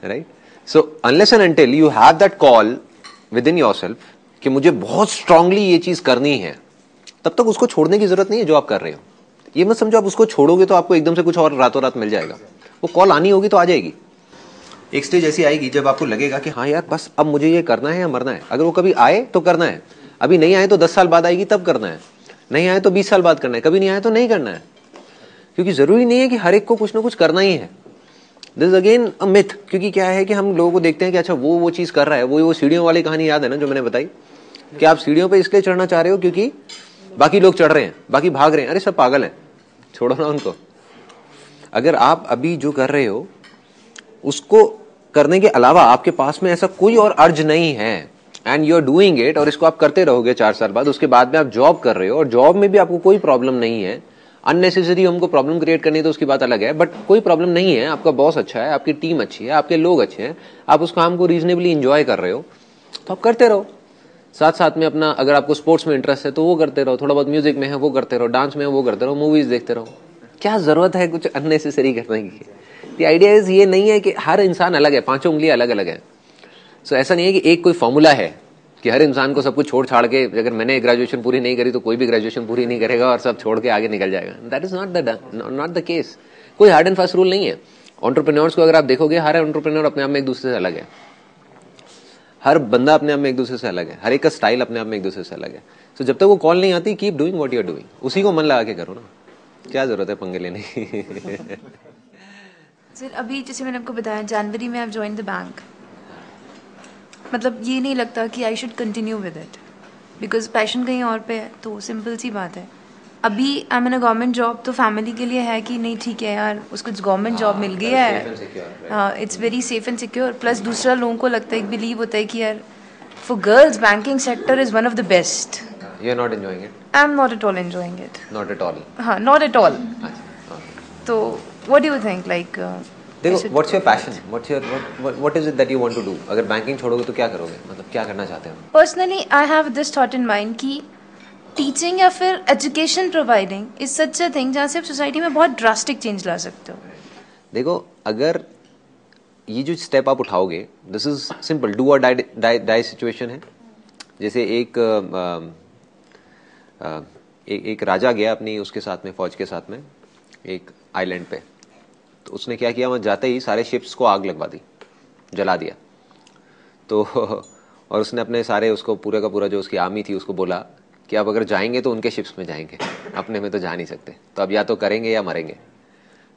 right? So unless and until you have that call with in yourself कि मुझे बहुत स्ट्रांगली ये चीज करनी है, तब तक उसको छोड़ने की जरूरत नहीं है जो आप कर रहे हो। ये मत समझो आप उसको छोड़ोगे तो आपको एकदम से कुछ और रातों रात मिल जाएगा। वो कॉल आनी होगी तो आ जाएगी। एक स्टेज ऐसी आएगी जब आपको लगेगा कि हाँ यार बस अब मुझे ये करना है या मरना है। अगर वो कभी आए तो करना है, अभी नहीं आए तो 10 साल बाद आएगी तब करना है, नहीं आए तो 20 साल बाद करना है, कभी नहीं आए तो नहीं करना है। क्योंकि जरूरी नहीं है कि हर एक को कुछ ना कुछ करना ही है। This again a myth. क्योंकि क्या है कि हम लोगों को देखते हैं कि अच्छा वो चीज कर रहा है, वो सीढ़ियों वाली कहानी याद है ना जो मैंने बताई कि आप सीढ़ियों पे इसलिए चढ़ना चाह रहे हो क्योंकि बाकी लोग चढ़ रहे हैं, बाकी भाग रहे हैं। अरे सब पागल हैं, छोड़ो ना उनको। अगर आप अभी जो कर रहे हो उसको करने के अलावा आपके पास में ऐसा कोई और अर्ज नहीं है and you are doing it, और इसको आप करते रहोगे 4 साल बाद, उसके बाद में आप जॉब कर रहे हो और जॉब में भी आपको कोई प्रॉब्लम नहीं है। अननेसेसरी हमको प्रॉब्लम क्रिएट करनी है तो उसकी बात अलग है, बट कोई प्रॉब्लम नहीं है। आपका बॉस अच्छा है, आपकी टीम अच्छी है, आपके लोग अच्छे हैं, आप उस काम को रीजनेबली इंजॉय कर रहे हो, तो आप करते रहो। साथ साथ में अपना अगर आपको स्पोर्ट्स में इंटरेस्ट है तो वो करते रहो, थोड़ा बहुत म्यूजिक में है वो करते रहो, डांस में है वो करते रहो, मूवीज देखते रहो। क्या जरूरत है कुछ अननेसेसरी करने की? द आइडिया इज ये नहीं है कि हर इंसान अलग है, 5 उंगलियां अलग अलग है। सो ऐसा नहीं है कि एक कोई फॉर्मूला है कि हर इंसान को सब कुछ छोड़ छाड़ के, अगर मैंने ग्रेजुएशन पूरी नहीं करी तो कोई भी ग्रेजुएशन पूरी नहीं करेगा और सब छोड़ के आगे निकल जाएगा। That is not the case. कोई हार्ड एंड फास्ट रूल नहीं है। एंटरप्रेन्योर्स को अगर आप देखोगे, हर एंटरप्रेन्योर अपने आप में एक दूसरे से अलग है, हर बंदा अपने आप में एक दूसरे से अलग है, हर एक का स्टाइल अपने आप में एक दूसरे से अलग है। सो जब तक वो कॉल नहीं आती, keep doing what you are doing, उसी को मन लगा के करो ना। क्या जरूरत है पंगे लेने की? सर अभी जैसे मैंने आपको बताया जनवरी में आप ज्वाइन द बैंक, मतलब ये नहीं लगता कि I should continue with it because passion कहीं और पे है, तो सिंपल सी बात है। अभी I am in a government job, तो फैमिली के लिए है कि नहीं ठीक है यार उसको गवर्नमेंट जॉब मिल गया है, it's very safe and secure. Plus दूसरा लोगों को लगता है, एक बिलीव होता है कि यार for girls banking sector is one of the best. You are not enjoying it? I am not at all enjoying it. Not at all? हाँ, नॉट एट ऑल। तो what do you think? Like देखो, what's your passion, what is it that you want to do? अगर बैंकिंग छोड़ोगे तो क्या करोगे, मतलब क्या करना चाहते हो? Personally I have this thought in mind कि टीचिंग या फिर education providing is such a thing जहाँ से आप सोसाइटी में बहुत ड्रास्टिक चेंज ला सकते हो। देखो, अगर ये जो स्टेप आप उठाओगे, this is simple, do or die situation है। जैसे एक एक राजा गया अपनी उसके साथ में, फौज के साथ में एक आइलैंड पे। तो उसने क्या किया, वहाँ जाते ही सारे शिप्स को आग लगवा दी, जला दिया। तो और उसने अपने सारे उसको पूरे का पूरा जो उसकी आर्मी थी उसको बोला कि अब अगर जाएंगे तो उनके शिप्स में जाएंगे, अपने में तो जा नहीं सकते, तो अब या तो करेंगे या मरेंगे।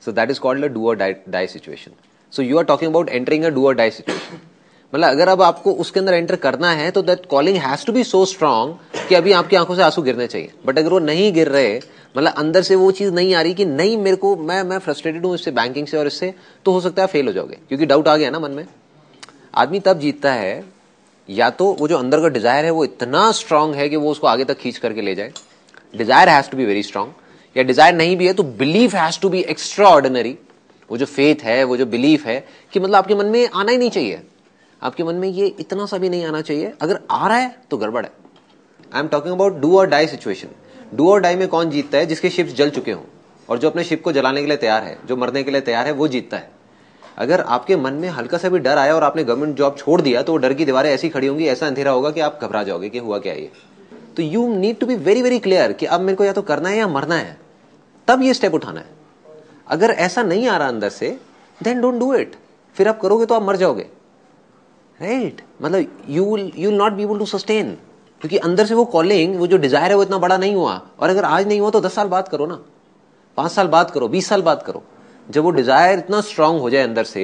So that is called a do or die situation. So you are talking about entering a do or die situation. मतलब अगर अब आपको उसके अंदर एंटर करना है तो that calling has to be so strong कि अभी आपकी आंखों से आंसू गिरने चाहिए। बट अगर वो नहीं गिर रहे, मतलब अंदर से वो चीज नहीं आ रही कि नहीं मेरे को, मैं फ्रस्ट्रेटेड हूं इससे, बैंकिंग से और इससे, तो हो सकता है फेल हो जाओगे, क्योंकि डाउट आ गया ना मन में। आदमी तब जीतता है या तो वो जो अंदर का डिजायर है वो इतना स्ट्रांग है कि वो उसको आगे तक खींच करके ले जाए, desire has to be very strong, या डिजायर नहीं भी है तो belief has to be extraordinary. वो जो फेथ है, वो जो बिलीफ है कि मतलब आपके मन में आना ही नहीं चाहिए, आपके मन में ये इतना सा भी नहीं आना चाहिए, अगर आ रहा है तो गड़बड़ है। I am talking about do or die situation. Do or die में कौन जीतता है? जिसके शिप्स जल चुके हों, और जो अपने शिप को जलाने के लिए तैयार है, जो मरने के लिए तैयार है, वो जीतता है। अगर आपके मन में हल्का सा भी डर आया और आपने गवर्नमेंट जॉब छोड़ दिया तो वो डर की दीवारें ऐसी खड़ी होंगी, ऐसा अंधेरा होगा कि आप घबरा जाओगे कि हुआ क्या है ये। तो you need to be very very clear कि अब मेरे को या तो करना है या मरना है, तब ये स्टेप उठाना है। अगर ऐसा नहीं आ रहा अंदर से, देन डोंट डू इट। फिर आप करोगे तो आप मर जाओगे, राइट? मतलब you will not be able to sustain, क्योंकि अंदर से वो कॉलिंग, वो जो डिजायर है वो इतना बड़ा नहीं हुआ। और अगर आज नहीं हुआ तो 10 साल बाद करो ना, 5 साल बाद करो, 20 साल बाद करो। जब वो डिजायर इतना स्ट्रांग हो जाए अंदर से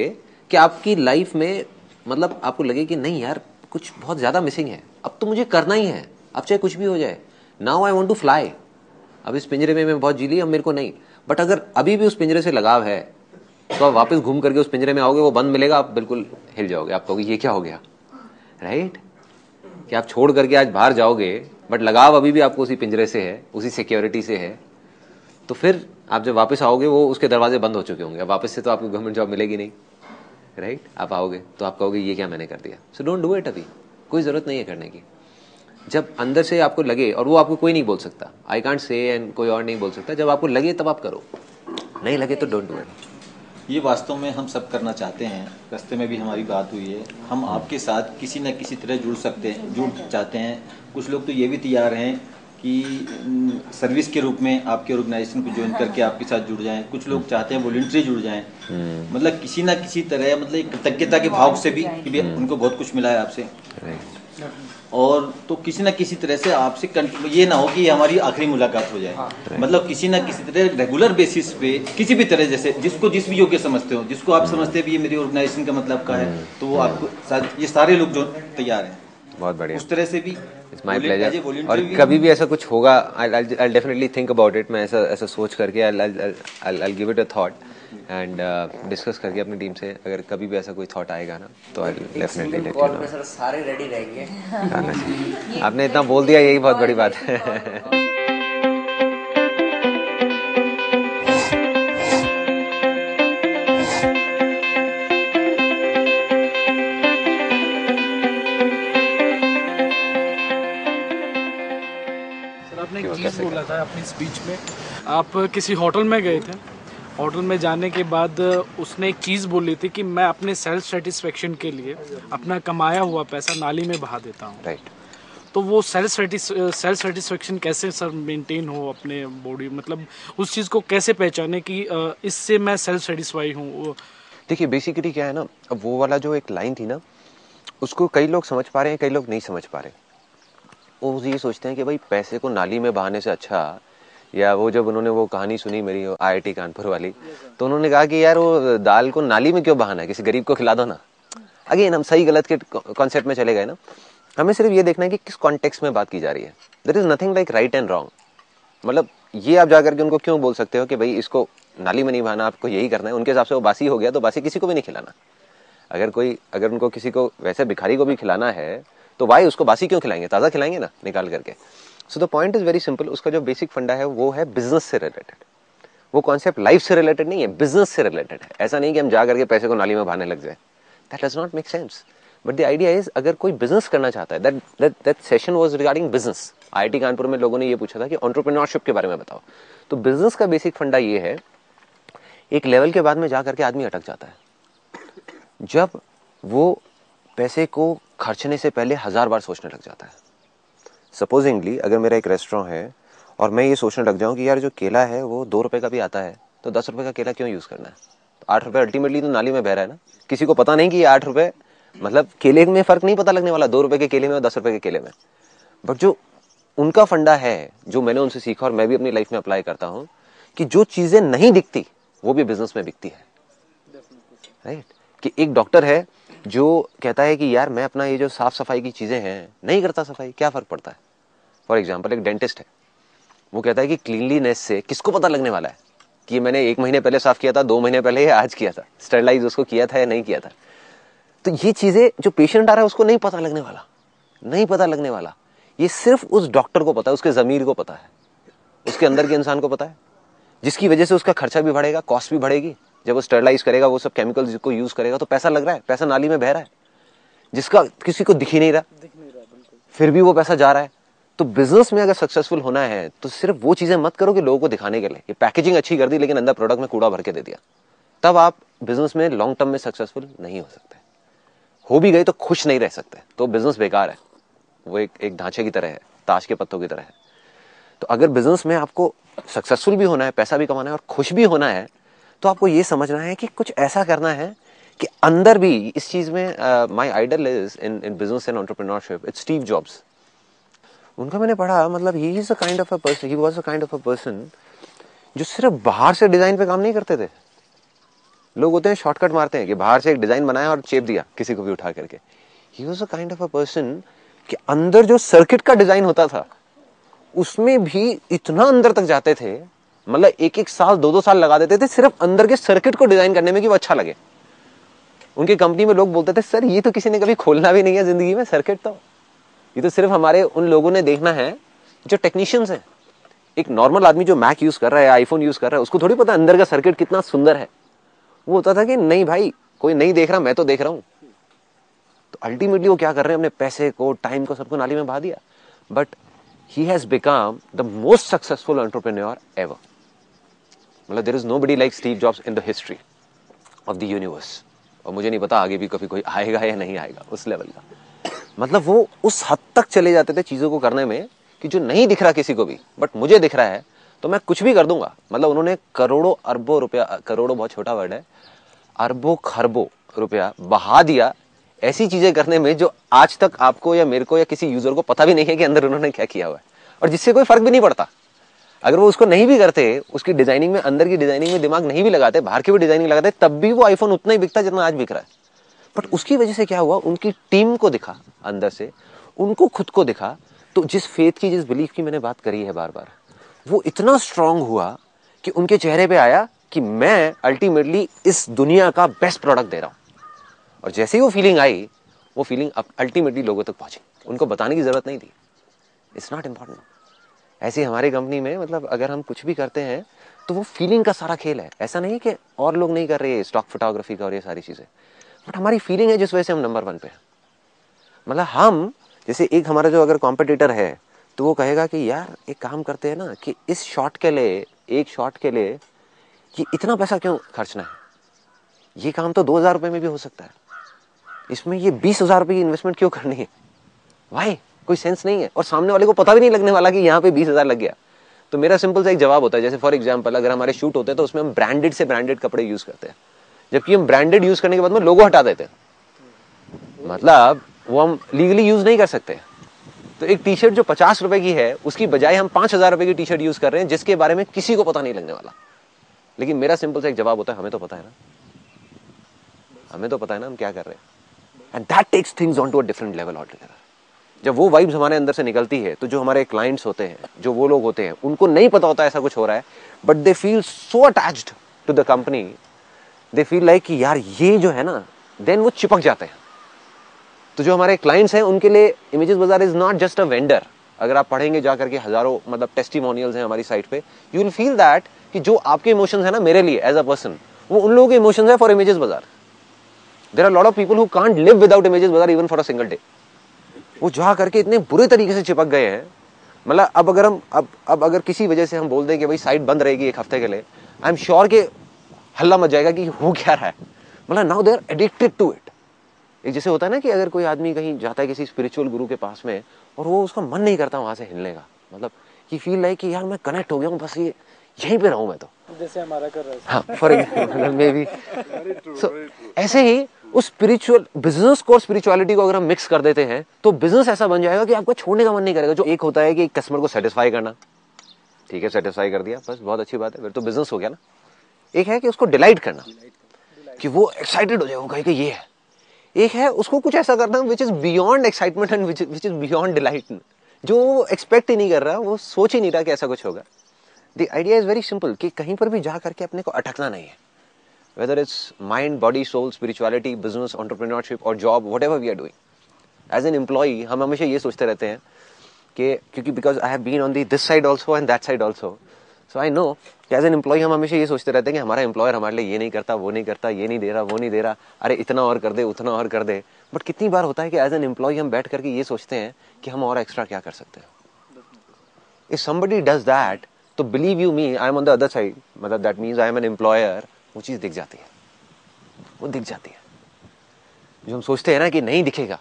कि आपकी लाइफ में मतलब आपको लगे कि नहीं यार कुछ बहुत ज्यादा मिसिंग है, अब तो मुझे करना ही है, अब चाहे कुछ भी हो जाए। Now I want to fly. अब इस पिंजरे में मैं बहुत जी ली, अब मेरे को नहीं। बट अगर अभी भी उस पिंजरे से लगाव है तो आप वापस घूम करके उस पिंजरे में आओगे, वो बंद मिलेगा, आप बिल्कुल हिल जाओगे, आप कहोगे ये क्या हो गया, राइट? कि आप छोड़ करके आज बाहर जाओगे बट लगाव अभी भी आपको उसी पिंजरे से है, उसी सिक्योरिटी से है। तो फिर आप जब वापस आओगे वो उसके दरवाजे बंद हो चुके होंगे, अब वापस से तो आपको गवर्नमेंट जॉब मिलेगी नहीं, राइट? आप आओगे तो आप कहोगे ये क्या मैंने कर दिया। सो डोंट डू इट, अभी कोई जरूरत नहीं है करने की। जब अंदर से आपको लगे, और वो आपको कोई नहीं बोल सकता, आई कांट से एंड कोई और नहीं बोल सकता, जब आपको लगे तब आप करो, नहीं लगे तो डोंट डू इट। ये वास्तव में हम सब करना चाहते हैं। रास्ते में भी हमारी बात हुई है, हम आपके साथ किसी न किसी तरह जुड़ चाहते हैं। कुछ लोग तो ये भी तैयार हैं कि सर्विस के रूप में आपके ऑर्गेनाइजेशन को ज्वाइन करके आपके साथ जुड़ जाएं। कुछ लोग चाहते हैं वॉलंटरी जुड़ जाएं। मतलब किसी ना किसी तरह, मतलब एक कृतज्ञता के भाव से भी कि उनको बहुत कुछ मिला है आपसे, और तो किसी ना किसी तरह से आपसे ये ना हो कि हमारी आखिरी मुलाकात हो जाए। मतलब किसी ना किसी तरह रेगुलर बेसिस पे किसी भी तरह, जैसे जिसको जिस भी योग्य समझते हो, जिसको आप समझते हैं भी ये मेरी ऑर्गेनाइजेशन का मतलब का है, तो वो आपको साथ, ये सारे लोग जो तैयार हैं, बहुत बढ़िया, उस तरह से भी इट्स माय प्लेजर। और कभी भी ऐसा कुछ होगा, I definitely think about it. मैं ऐसा सोच करके I give it a thought and discuss करके अपनी टीम से, अगर कभी भी ऐसा कोई थॉट आएगा ना तो I definitely let you know. सारे रेडी रहेंगे। आपने इतना बोल दिया, यही बहुत बड़ी बात है। आपने एक चीज़ बोला था अपनी स्पीच में, आप किसी होटल में गए थे, होटल में जाने के बाद उसने एक चीज़ बोली थी कि मैं अपने सेल्फ सेटिस्फेक्शन के लिए अपना कमाया हुआ पैसा नाली में बहा देता हूँ। राइट। तो वो सेल्फ सेटिस्फेक्शन कैसे सर मेंटेन हो अपने बॉडी, मतलब उस चीज़ को कैसे पहचाने कि इससे मैं सेल्फ सेटिस्फाई हूँ? देखिए बेसिकली क्या है ना, अब वो वाला जो एक लाइन थी ना, उसको कई लोग समझ पा रहे हैं, कई लोग नहीं समझ पा रहे। वो ये सोचते हैं कि भाई पैसे को नाली में बहाने से अच्छा, या वो जब उन्होंने वो कहानी सुनी मेरी IIT कानपुर वाली, तो उन्होंने कहा कि यार वो दाल को नाली में क्यों बहाना है, किसी गरीब को खिला दो ना। अगेन हम सही गलत के कॉन्सेप्ट में चले गए ना। हमें सिर्फ ये देखना है कि किस कॉन्टेक्स्ट में बात की जा रही है। There is nothing like right and wrong. मतलब ये आप जाकर के उनको क्यों बोल सकते हो कि भाई इसको नाली में नहीं बहाना, आपको यही करना है। उनके हिसाब से वो बासी हो गया तो बासी किसी को भी नहीं खिलाना। अगर उनको किसी को वैसे भिखारी को भी खिलाना है तो भाई उसको बासी क्यों खिलाएंगे, ताज़ा खिलाएंगे ना निकाल करके। So the point is very simple. उसका जो बेसिक फंडा है वो है बिजनेस से रिलेटेड। वो कॉन्सेप्ट लाइफ से रिलेटेड नहीं है, बिजनेस से रिलेटेड है। ऐसा नहीं कि हम जा करके पैसे को नाली में बहाने लग जाए, that does not make sense. But the idea is, अगर कोई बिजनेस करना चाहता है, that session was regarding business. IIT Kanpur में लोगों ने ये पूछा था कि एंटरप्रेन्योरशिप के बारे में बताओ। तो बिजनेस का बेसिक फंडा ये है, एक लेवल के बाद में जा करके आदमी अटक जाता है जब वो पैसे को खर्चने से पहले 1000 बार सोचने लग जाता है। सपोजिंगली अगर मेरा एक रेस्टोरेंट है और मैं ये सोचने लग जाऊं कि यार जो केला है वो 2 रुपए का भी आता है, तो 10 रुपए का केला क्यों यूज करना है? तो 8 रुपए अल्टीमेटली तो नाली में बह रहा है ना। किसी को पता नहीं कि ये 8 रुपए मतलब केले में फर्क नहीं पता लगने वाला 2 रुपए के केले में और 10 रुपए के केले में। बट जो उनका फंडा है, जो मैंने उनसे सीखा और मैं भी अपनी लाइफ में अप्लाई करता हूँ, कि जो चीजें नहीं दिखती वो भी बिजनेस में बिकती है, राइट? कि एक डॉक्टर है जो कहता है कि यार मैं अपना ये जो साफ सफाई की चीजें हैं नहीं करता सफाई, क्या फर्क पड़ता है? फॉर एग्जाम्पल एक डेंटिस्ट है, वो कहता है कि क्लीनलीनेस से किसको पता लगने वाला है कि मैंने 1 महीने पहले साफ किया था, 2 महीने पहले या आज किया था, स्टरलाइज उसको किया था या नहीं किया था। तो ये चीजें जो पेशेंट आ रहा है उसको नहीं पता लगने वाला, नहीं पता लगने वाला। ये सिर्फ उस डॉक्टर को पता है, उसके जमीर को पता है, उसके अंदर के इंसान को पता है, जिसकी वजह से उसका खर्चा भी बढ़ेगा, कॉस्ट भी बढ़ेगी। जब वो स्टरलाइज करेगा, वो सब केमिकल्स को यूज करेगा तो पैसा लग रहा है, पैसा नाली में बह रहा है, जिसका किसी को दिख ही नहीं रहा, फिर भी वो पैसा जा रहा है। तो बिजनेस में अगर सक्सेसफुल होना है तो सिर्फ वो चीजें मत करो कि लोगों को दिखाने के लिए, ये पैकेजिंग अच्छी कर दी लेकिन अंदर प्रोडक्ट में कूड़ा भर के दे दिया, तब आप बिजनेस में लॉन्ग टर्म में सक्सेसफुल नहीं हो सकते। हो भी गए तो खुश नहीं रह सकते, तो बिजनेस बेकार है। वो एक ढांचे की तरह है, ताश के पत्तों की तरह है। तो अगर बिजनेस में आपको सक्सेसफुल भी होना है, पैसा भी कमाना है और खुश भी होना है, तो आपको ये समझना है कि कुछ ऐसा करना है कि अंदर भी इस चीज में my idol is in business and entrepreneurship, it's Steve Jobs. उनका मैंने पढ़ा, मतलब he is a kind of a person, he was a kind of a person जो सिर्फ बाहर से डिजाइन पे काम नहीं करते थे। लोग होते हैं शॉर्टकट मारते हैं कि बाहर से एक डिजाइन बनाया और चेप दिया किसी को भी उठा करके। ही was a kind of a person कि अंदर जो सर्किट का डिजाइन होता था उसमें भी इतना अंदर तक जाते थे, मतलब 1-1 साल 2-2 साल लगा देते थे सिर्फ अंदर के सर्किट को डिजाइन करने में कि वो अच्छा लगे। उनकी कंपनी में लोग बोलते थे सर ये तो किसी ने कभी खोलना भी नहीं है जिंदगी में सर्किट, तो ये तो सिर्फ हमारे उन लोगों ने देखना है जो टेक्नीशियंस हैं। एक नॉर्मल आदमी जो मैक यूज कर रहा है, आईफोन यूज कर रहा है, उसको थोड़ी पता अंदर का सर्किट कितना सुंदर है। वो होता था कि नहीं भाई कोई नहीं देख रहा, मैं तो देख रहा हूं। तो अल्टीमेटली वो क्या कर रहे हैं, अपने पैसे को, टाइम को, सबको नाली में बहा दिया। But he has become the most successful entrepreneur ever. मतलब there is nobody like Steve Jobs in the history of the universe. और मुझे नहीं पता आगे भी कभी कोई आएगा या नहीं आएगा उस लेवल का। मतलब वो उस हद तक चले जाते थे चीजों को करने में कि जो नहीं दिख रहा किसी को भी, बट मुझे दिख रहा है तो मैं कुछ भी कर दूंगा। मतलब उन्होंने करोड़ों अरबों रुपया, करोड़ों बहुत छोटा वर्ड है, अरबों खरबों रुपया बहा दिया ऐसी चीजें करने में जो आज तक आपको या मेरे को या किसी यूजर को पता भी नहीं है कि अंदर उन्होंने क्या किया हुआ है, और जिससे कोई फर्क भी नहीं पड़ता। अगर वो उसको नहीं भी करते, उसकी डिजाइनिंग में, अंदर की डिजाइनिंग में दिमाग नहीं भी लगाते, बाहर की भी डिजाइनिंग लगाते, तब भी वो आईफोन उतना ही बिकता जितना आज बिक रहा है। बट उसकी वजह से क्या हुआ, उनकी टीम को दिखा अंदर से, उनको खुद को दिखा। तो जिस फेथ की, जिस बिलीफ की मैंने बात करी है बार बार, वो इतना स्ट्रांग हुआ कि उनके चेहरे पे आया कि मैं अल्टीमेटली इस दुनिया का बेस्ट प्रोडक्ट दे रहा हूं। और जैसे ही वो फीलिंग आई, वो फीलिंग अल्टीमेटली लोगों तक पहुंची। उनको बताने की जरूरत नहीं थी। It's not important. ऐसे हमारे कंपनी में, मतलब अगर हम कुछ भी करते हैं तो वो फीलिंग का सारा खेल है। ऐसा नहीं कि और लोग नहीं कर रहे स्टॉक फोटोग्राफी का और ये सारी चीजें, बट हमारी फीलिंग है जिस वजह से हम नंबर 1 पे हैं। मतलब हम जैसे एक हमारा जो अगर कॉम्पिटिटर है तो वो कहेगा कि यार एक काम करते हैं ना कि इस शॉट के लिए, एक शॉट के लिए कि इतना पैसा क्यों खर्चना है, ये काम तो 2000 रुपए में भी हो सकता है, इसमें ये 20,000 रुपए की इन्वेस्टमेंट क्यों करनी है, भाई कोई सेंस नहीं है। और सामने वाले को पता भी नहीं लगने वाला कि यहाँ पे 20,000 लग गया। तो मेरा सिंपल सा एक जवाब होता है, जैसे फॉर एग्जाम्पल अगर हमारे शूट होते हैं तो उसमें हम ब्रांडेड से ब्रांडेड कपड़े यूज करते हैं, जबकि हम ब्रांडेड यूज करने के बाद में लोगो हटा देते हैं। मतलब वो हम लीगली यूज नहीं कर सकते। तो एक टी शर्ट जो 50 रुपए की है उसकी बजाय हम 5,000 रुपए की टी शर्ट यूज कर रहे हैं जिसके बारे में किसी को पता नहीं लगने वाला। लेकिन मेरा सिंपल सा एक जवाब होता है, हमें तो पता है ना, हमें तो पता है ना हम क्या कर रहे हैं। And that takes things on to a different level altogether. जब वो वाइब्स हमारे अंदर से निकलती है तो जो हमारे क्लाइंट्स होते हैं, जो वो लोग होते हैं, उनको नहीं पता होता ऐसा कुछ हो रहा है, but they feel so attached to the company, they feel like कि यार ये जो है ना, देन वो चिपक जाते हैं। तो जो हमारे क्लाइंट्स हैं उनके लिए इमेजेस बाजार is not just a vendor. अगर आप पढ़ेंगे जाकर के हजारों मतलब टेस्टिमोनियल्स हैं हमारी साइट पे, यू विल फील दैट कि जो आपके इमोशंस है ना मेरे लिए एज अ पर्सन, वो उन लोगों के इमोशंस है for Images Bazaar. There are lot of people who can't live without Images Bazaar even for a single day. वो जा करके इतने बुरे तरीके से चिपक गए हैं। मतलब अब अगर हम अब अगर किसी वजह से हम बोल दें कि भाई साइट बंद रहेगी 1 हफ्ते के लिए, आई एम श्योर कि हल्ला मच जाएगा कि हो क्या रहा है। मतलब now they are addicted to it. एक जैसे होता है ना कि अगर कोई आदमी कहीं जाता है किसी स्पिरिचुअल गुरु के पास में और वो उसका मन नहीं करता वहां से हिलने का, मतलब कि फील लाइक कि यार मैं कनेक्ट हो गया हूँ, बस ये यहीं पे रहूँ मैं तो, जैसे हमारा कर रहा है। हाँ फॉर एग्जाम्पल मे बी। सो ऐसे ही उस स्पिरिचुअल बिजनेस को और स्पिरिचुअलिटी को अगर हम मिक्स कर देते हैं तो बिजनेस ऐसा बन जाएगा कि आपको छोड़ने का मन नहीं करेगा। जो एक होता है कि कस्टमर को सेटिस्फाई करना, ठीक है सेटिस्फाई कर दिया बस बहुत अच्छी बात है, फिर तो बिजनेस हो गया ना। एक है कि उसको डिलाइट करना, कि वो एक्साइटेड हो जाए, वो कहे कि ये है। एक है उसको कुछ ऐसा करना विच is beyond excitement and which is beyond delight, जो वो एक्सपेक्ट ही नहीं कर रहा, वो सोच ही नहीं रहा कि ऐसा कुछ होगा। The idea is very simple कि कहीं पर भी जा करके अपने को अटकना नहीं है, whether it's mind, body, soul, spirituality, business, entrepreneurship or job, whatever we are doing. As an employee, हम हमेशा ये सोचते रहते हैं कि क्योंकि because I have been on this side also and that side also, so I know कि as an employee हम हमेशा ये सोचते रहते हैं कि हमारा एम्प्लॉयर हमारे लिए ये नहीं करता, वो नहीं करता, ये नहीं दे रहा, वो नहीं दे रहा, अरे इतना और कर दे, उतना और कर दे। बट कितनी बार होता है कि एज एन एम्प्लॉय हम बैठ करके ये सोचते हैं कि हम और एक्स्ट्रा क्या कर सकते हैं। If somebody does that, तो believe you me, I am on the other side, मतलब that means I am an employer, वो चीज दिख जाती है, वो दिख जाती है। जो हम सोचते हैं ना कि नहीं दिखेगा,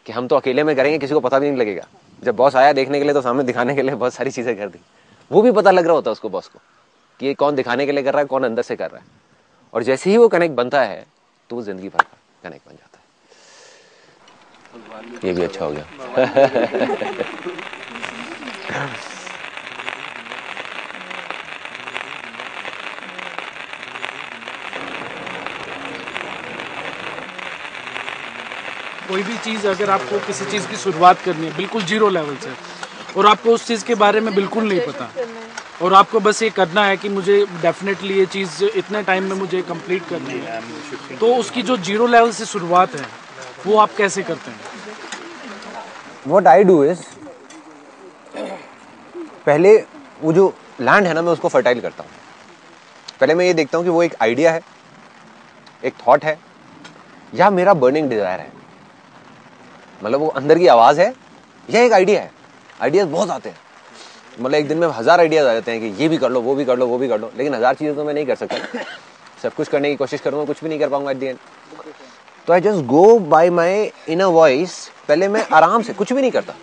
कि हम तो अकेले में करेंगे, किसी को पता भी नहीं लगेगा, जब बॉस आया देखने के लिए तो सामने दिखाने के लिए बहुत सारी चीजें कर दी, वो भी पता लग रहा होता है उसको, बॉस को, कि ये कौन दिखाने के लिए कर रहा है, कौन अंदर से कर रहा है। और जैसे ही वो कनेक्ट बनता है तो वो जिंदगी भर का कनेक्ट बन जाता है। ये भी अच्छा हो गया। कोई भी चीज़ अगर आपको किसी चीज़ की शुरुआत करनी है बिल्कुल जीरो लेवल से, और आपको उस चीज़ के बारे में बिल्कुल नहीं पता, और आपको बस ये करना है कि मुझे डेफिनेटली ये चीज़ इतने टाइम में मुझे कंप्लीट करनी है, तो उसकी जो जीरो लेवल से शुरुआत है वो आप कैसे करते हैं? What I do is, पहले वो जो लैंड है ना, मैं उसको फर्टाइल करता हूँ। पहले मैं ये देखता हूँ कि वो एक आइडिया है, एक थॉट है, या मेरा बर्निंग डिजायर है, मतलब वो अंदर की आवाज है या एक आइडिया है। आइडियाज बहुत आते हैं, मतलब एक दिन में 1000 आइडियाज आ जाते हैं कि ये भी कर लो, वो भी कर लो, वो भी कर लो, लेकिन 1000 चीजें तो मैं नहीं कर सकता। सब कुछ करने की कोशिश करूंगा, कुछ भी नहीं कर पाऊंगा एट द एंड। तो I just go by my inner voice. पहले मैं आराम से कुछ भी नहीं करता,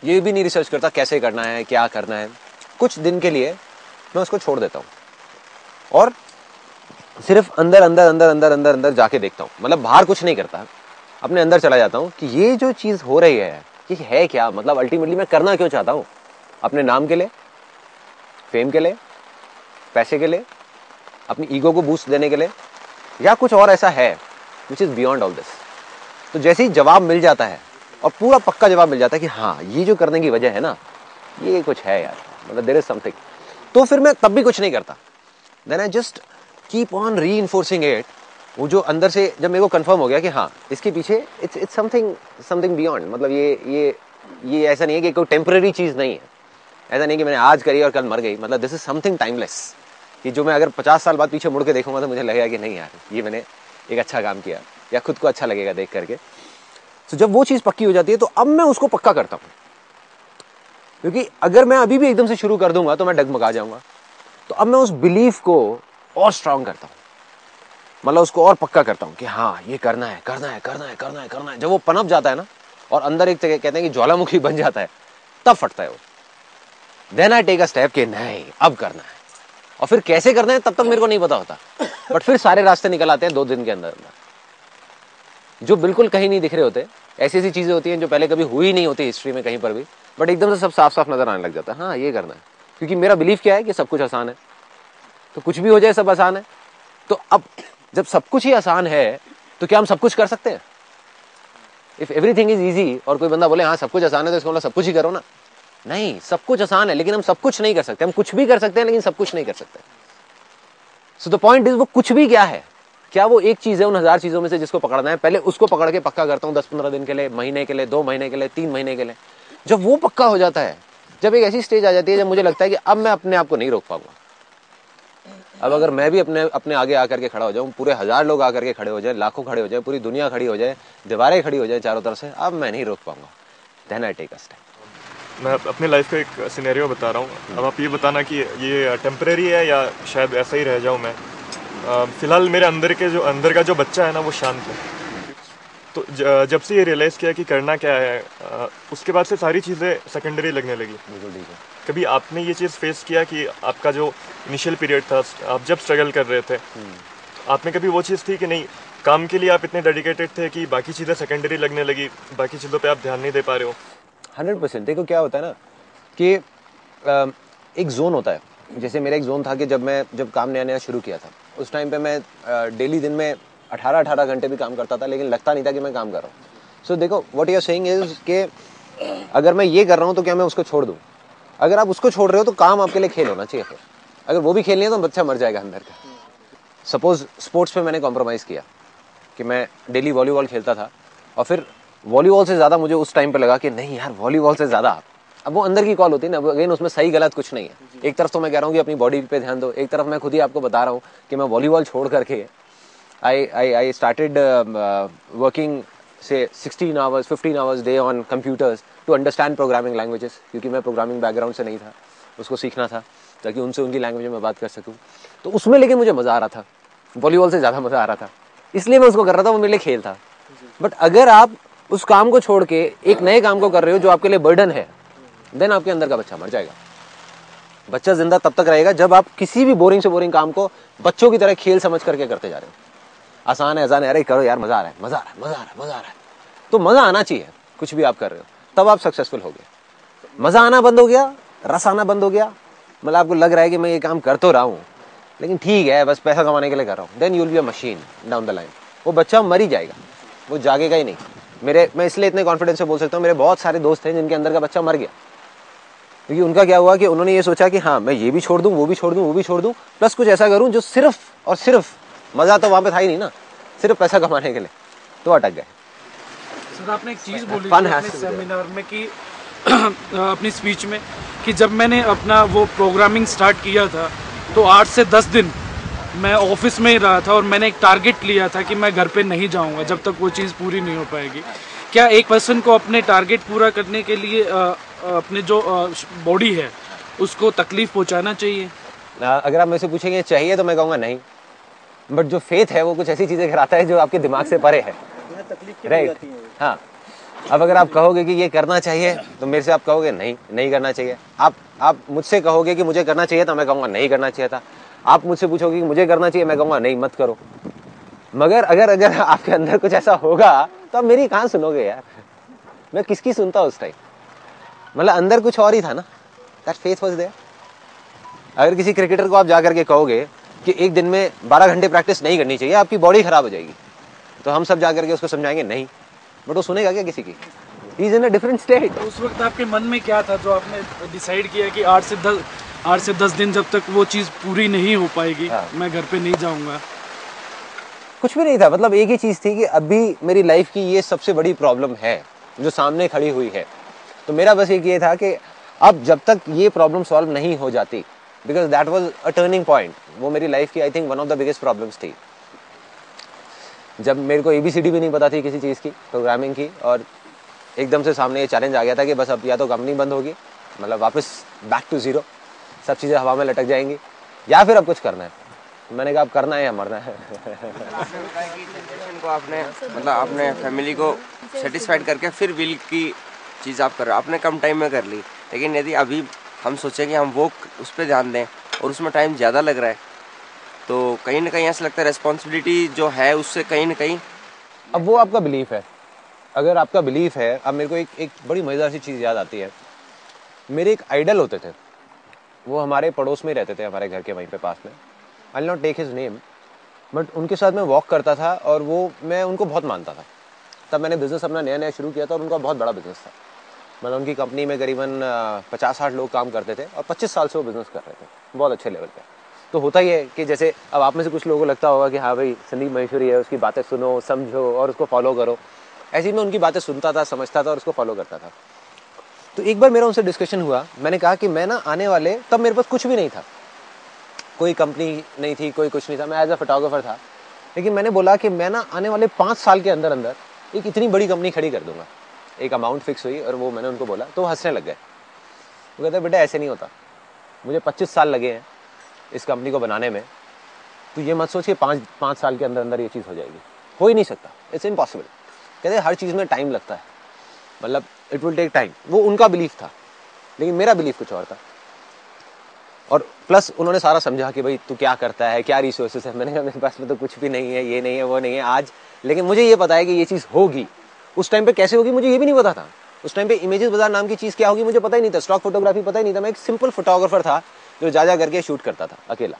ये भी नहीं रिसर्च करता कैसे करना है, क्या करना है। कुछ दिन के लिए मैं उसको छोड़ देता हूँ और सिर्फ अंदर अंदर अंदर अंदर अंदर अंदर जाके देखता हूँ, मतलब बाहर कुछ नहीं करता, अपने अंदर चला जाता हूँ कि ये जो चीज हो रही है ये है क्या, मतलब अल्टीमेटली मैं करना क्यों चाहता हूँ। अपने नाम के लिए, फेम के लिए, पैसे के लिए, अपनी ईगो को बूस्ट देने के लिए, या कुछ और ऐसा है विच इज बियॉन्ड ऑल दिस। तो जैसे ही जवाब मिल जाता है और पूरा पक्का जवाब मिल जाता है कि हाँ ये जो करने की वजह है ना, ये कुछ है यार, मतलब देयर इज समथिंग, तो फिर मैं तब भी कुछ नहीं करता। Then I just keep on reinforcing it. वो जो अंदर से जब मेरे को कंफर्म हो गया कि हाँ इसके पीछे इट्स समथिंग बियॉन्ड, मतलब ये ऐसा नहीं है कि कोई टेम्पररी चीज नहीं है, ऐसा नहीं कि मैंने आज करी और कल मर गई, मतलब दिस इज समथिंग टाइमलेस, कि जो मैं अगर 50 साल बाद पीछे मुड़ के देखूंगा तो मुझे लगेगा कि नहीं यार ये मैंने एक अच्छा काम किया, या खुद को अच्छा लगेगा देख करके। तो जब वो चीज पक्की हो जाती है तो अब मैं उसको पक्का करता हूँ, क्योंकि अगर मैं अभी भी एकदम से शुरू कर दूंगा तो मैं डगमगा जाऊंगा। तो अब मैं उस बिलीफ को और स्ट्रांग करता हूँ, मतलब उसको और पक्का करता हूँ कि हाँ ये करना है, करना है, करना है, करना है, करना है। जब वो पनप जाता है ना और अंदर एक कहते हैं कि ज्वालामुखी बन जाता है, तब फटता है वो। Then I take a step कि नहीं अब करना है, और फिर कैसे करना है तब तक मेरे को नहीं पता होता, बट फिर सारे रास्ते निकल आते हैं 2 दिन के अंदर अंदर, जो बिल्कुल कहीं नहीं दिख रहे होते। ऐसी ऐसी चीजें होती हैं जो पहले कभी हुई नहीं होती हिस्ट्री में कहीं पर भी, बट एकदम से सब साफ साफ नजर आने लग जाता है। हाँ ये करना है, क्योंकि मेरा बिलीफ क्या है कि सब कुछ आसान है, तो कुछ भी हो जाए सब आसान है। तो अब जब सब कुछ ही आसान है तो क्या हम सब कुछ कर सकते हैं? इफ एवरीथिंग इज इजी और कोई बंदा बोले हाँ सब कुछ आसान है तो इसका मतलब सब कुछ ही करो ना, नहीं, सब कुछ आसान है लेकिन हम सब कुछ नहीं कर सकते। हम कुछ भी कर सकते हैं लेकिन सब कुछ नहीं कर सकते। सो द पॉइंट इज वो कुछ भी क्या है, क्या वो एक चीज है उन 1000 चीजों में से जिसको पकड़ना है। पहले उसको पकड़ के पक्का करता हूँ 10-15 दिन के लिए, महीने के लिए, 2 महीने के लिए, 3 महीने के लिए। जब वो पक्का हो जाता है, जब एक ऐसी स्टेज आ जाती है जब मुझे लगता है कि अब मैं अपने आप को नहीं रोक पाऊंगा, अब अगर मैं भी अपने आगे आकर के खड़ा हो जाऊं, पूरे 1000 लोग आकर के खड़े हो जाए, लाखों खड़े हो जाए, पूरी दुनिया खड़ी हो जाए, दीवारें खड़ी हो जाए चारों तरफ से, अब मैं नहीं रोक पाऊंगा। Then I take a step. मैं अपने लाइफ का एक सिनेरियो बता रहा हूँ, अब आप ये बताना कि ये टेम्परेरी है या शायद ऐसा ही रह जाऊँ मैं। फिलहाल मेरे अंदर का जो बच्चा है ना वो शांत है। तो जब से ये रियलाइज़ किया कि करना क्या है, उसके बाद से सारी चीज़ें सेकेंडरी लगने लगी। बिल्कुल ठीक है। कभी आपने ये चीज़ फेस किया कि आपका जो इनिशियल पीरियड था, आप जब स्ट्रगल कर रहे थे, आपने कभी वो चीज़ थी कि नहीं, काम के लिए आप इतने डेडिकेटेड थे कि बाकी चीज़ें सेकेंडरी लगने लगी, बाकी चीज़ों पे आप ध्यान नहीं दे पा रहे हो? 100%। देखो क्या होता है ना कि एक जोन होता है। जैसे मेरा एक जोन था कि जब काम नया नया शुरू किया था, उस टाइम पे मैं डेली दिन में 18 घंटे भी काम करता था, लेकिन लगता नहीं था कि मैं काम कर रहा हूँ। सो देखो, what you are saying is कि अगर मैं ये कर रहा हूँ तो क्या मैं उसको छोड़ दूँ? अगर आप उसको छोड़ रहे हो तो काम आपके लिए खेल होना चाहिए। फिर अगर वो भी खेल नहीं है तो बच्चा मर जाएगा अंदर का। सपोज स्पोर्ट्स पे मैंने कॉम्प्रोमाइज़ किया कि मैं डेली वॉलीबॉल खेलता था, और फिर वॉलीबॉल से ज़्यादा मुझे उस टाइम पे लगा कि नहीं यार, वॉलीबॉल से ज़्यादा, अब वो अंदर की कॉल होती है ना, अगेन उसमें सही गलत कुछ नहीं है। एक तरफ तो मैं कह रहा हूँ कि अपनी बॉडी पे ध्यान दो, एक तरफ मैं खुद ही आपको बता रहा हूँ कि मैं वॉलीबॉल छोड़ करके आई स्टार्टेड वर्किंग से 16 hours 15 hours day on computers to understand programming languages, क्योंकि मैं प्रोग्रामिंग बैकग्राउंड से नहीं था, उसको सीखना था ताकि उनसे उनकी लैंग्वेज में बात कर सकूँ। तो उसमें लेकिन मुझे मज़ा आ रहा था, वॉलीबॉल से ज़्यादा मज़ा आ रहा था, इसलिए मैं उसको कर रहा था, वो मेरे लिए खेल था। बट अगर आप उस काम को छोड़ के एक नए काम को कर रहे हो जो आपके लिए बर्डन है, देन आपके अंदर का बच्चा मर जाएगा। बच्चा जिंदा तब तक रहेगा जब आप किसी भी बोरिंग से बोरिंग काम को बच्चों की तरह खेल समझ करके करते जा रहे हो। आसान है, अरे करो यार, मजा आ रहा है, मजा आ रहा है, मजा आ रहा है, मजा आ रहा है, तो मजा आना चाहिए। कुछ भी आप कर रहे हो तब आप सक्सेसफुल हो गए। मजा आना बंद हो गया, रस आना बंद हो गया, मतलब आपको लग रहा है कि मैं ये काम कर तो रहा हूँ लेकिन ठीक है, बस पैसा कमाने के लिए कर रहा हूँ, then you will be a machine down the line. वो बच्चा मर ही जाएगा, वो जागेगा ही नहीं। मैं इसलिए इतने कॉन्फिडेंस से बोल सकता हूँ, मेरे बहुत सारे दोस्त हैं जिनके अंदर का बच्चा मर गया, क्योंकि उनका क्या हुआ कि उन्होंने ये सोचा कि हाँ, मैं ये भी छोड़ दूं, वो भी छोड़ दूं, वो भी छोड़ दूं, प्लस कुछ ऐसा करूं जो सिर्फ और सिर्फ, मजा तो वहां पे था ही नहीं ना, सिर्फ पैसा कमाने के लिए, तो अटक गए। सर, आपने एक चीज़ बोली थी अपने सेमिनार में कि अपनी स्पीच में कि जब मैंने अपना वो प्रोग्रामिंग स्टार्ट किया था तो 8 से 10 दिन मैं ऑफिस में ही रहा था, और मैंने एक टारगेट लिया था कि मैं घर पे नहीं जाऊंगा जब तक वो चीज़ पूरी नहीं हो पाएगी। क्या एक पर्सन को अपने टारगेट पूरा करने के लिए अपने जो बॉडी है उसको तकलीफ पहुंचाना चाहिए? अगर आप मुझसे पूछेंगे चाहिए तो मैं कहूँगा नहीं, बट जो फेथ है वो कुछ ऐसी चीज़ें कराता है जो आपके दिमाग से परे है, राइट? हाँ, अब अगर आप कहोगे कि ये करना चाहिए तो मेरे से आप कहोगे नहीं करना चाहिए। आप मुझसे कहोगे कि मुझे करना चाहिए तो मैं कहूँगा नहीं करना चाहिए था। आप मुझसे पूछोगे कि मुझे करना चाहिए, मैं कहूँगा नहीं, मत करो। मगर अगर आपके अंदर कुछ ऐसा होगा तो आप मेरी कहाँ सुनोगे यार, मैं किसकी सुनता उस टाइम? मतलब अंदर कुछ और ही था ना, दैट फेथ वाज देयर। अगर किसी क्रिकेटर को आप जाकर के कहोगे कि एक दिन में 12 घंटे प्रैक्टिस नहीं करनी चाहिए, आपकी बॉडी खराब हो जाएगी, तो हम सब जाकर के उसको समझाएंगे नहीं, बट वो सुनेगा क्या किसी की? He is in a different state. तो उस वक्त आपके मन में क्या था जो आपने डिसाइड किया कि 8 से 10 दिन जब तक वो चीज़ पूरी नहीं हो पाएगी, मैं घर पे नहीं जाऊंगा? कुछ भी नहीं था, मतलब एक ही चीज़ थी कि अभी मेरी लाइफ की ये सबसे बड़ी प्रॉब्लम है जो सामने खड़ी हुई है। तो मेरा बस एक ये था कि अब जब तक ये प्रॉब्लम सॉल्व नहीं हो जाती, because that was a turning point, वो मेरी लाइफ की I think one of the biggest problems थी। जब मेरे को ABCD भी नहीं पता थी किसी चीज़ की, प्रोग्रामिंग की, और एकदम से सामने ये चैलेंज आ गया था कि बस अब या तो कंपनी बंद होगी, मतलब वापस बैक टू जीरो, सब चीज़ें हवा में लटक जाएंगी, या फिर अब कुछ करना है। मैंने कहा अब करना है या मरना है। को आपने मतलब अपने फैमिली को सेटिस्फाइड करके फिर विल की चीज़ आप कर रहे हो, आपने कम टाइम में कर ली, लेकिन यदि अभी हम सोचें कि हम वो उस पर ध्यान दें और उसमें टाइम ज़्यादा लग रहा है, तो कहीं ना कहीं ऐसा लगता है रिस्पॉन्सिबिलिटी जो है उससे कहीं ना कहीं। अब वो आपका बिलीफ है, अगर आपका बिलीफ है। अब मेरे को एक बड़ी मज़ेदार सी चीज़ याद आती है। मेरे एक आइडल होते थे, वो हमारे पड़ोस में रहते थे, हमारे घर के वहीं पे पास में। I will not take his name, but उनके साथ मैं वॉक करता था और मैं उनको बहुत मानता था। तब मैंने बिज़नेस अपना नया नया शुरू किया था और उनका बहुत बड़ा बिज़नेस था, मतलब उनकी कंपनी में करीबन 50-60 लोग काम करते थे और 25 साल से वो बिज़नेस कर रहे थे, बहुत अच्छे लेवल पे। तो होता ही है कि जैसे अब आप में से कुछ लोगों को लगता होगा कि हाँ भाई संदीप महेश्वरी है, उसकी बातें सुनो, समझो और उसको फॉलो करो। ऐसे ही मैं उनकी बातें सुनता था, समझता था और उसको फॉलो करता था। तो एक बार मेरा उनसे डिस्कशन हुआ, मैंने कहा कि मैं ना आने वाले, तब मेरे पास कुछ भी नहीं था, कोई कंपनी नहीं थी, कोई कुछ नहीं था, मैं एज अ फोटोग्राफर था, लेकिन मैंने बोला कि मैं ना आने वाले 5 साल के अंदर अंदर एक इतनी बड़ी कंपनी खड़ी कर दूंगा। एक अमाउंट फिक्स हुई और वो मैंने उनको बोला, तो वो हंसने लग गए। वो कहते बेटा ऐसे नहीं होता, मुझे 25 साल लगे हैं इस कंपनी को बनाने में, तो ये मत सोच कि 5 साल के अंदर अंदर ये चीज़ हो जाएगी, हो ही नहीं सकता, इट्स इम्पॉसिबल। कहते हर चीज़ में टाइम लगता है, मतलब इट विल टेक टाइम। वो उनका बिलीफ था, लेकिन मेरा बिलीफ कुछ और था। और प्लस उन्होंने सारा समझा कि भाई तू क्या करता है, क्या रिसोर्सेस है। मैंने कहा मेरे पास में तो कुछ भी नहीं है, ये नहीं है, वो नहीं है आज, लेकिन मुझे ये पता है कि ये चीज़ होगी। उस टाइम पे कैसे होगी मुझे ये भी नहीं पता था। उस टाइम पे इमेजेस बाजार नाम की चीज़ क्या होगी मुझे पता ही नहीं था, स्टॉक फोटोग्राफी पता ही नहीं था। मैं एक सिंपल फोटोग्राफर था जो जा करके शूट करता था अकेला।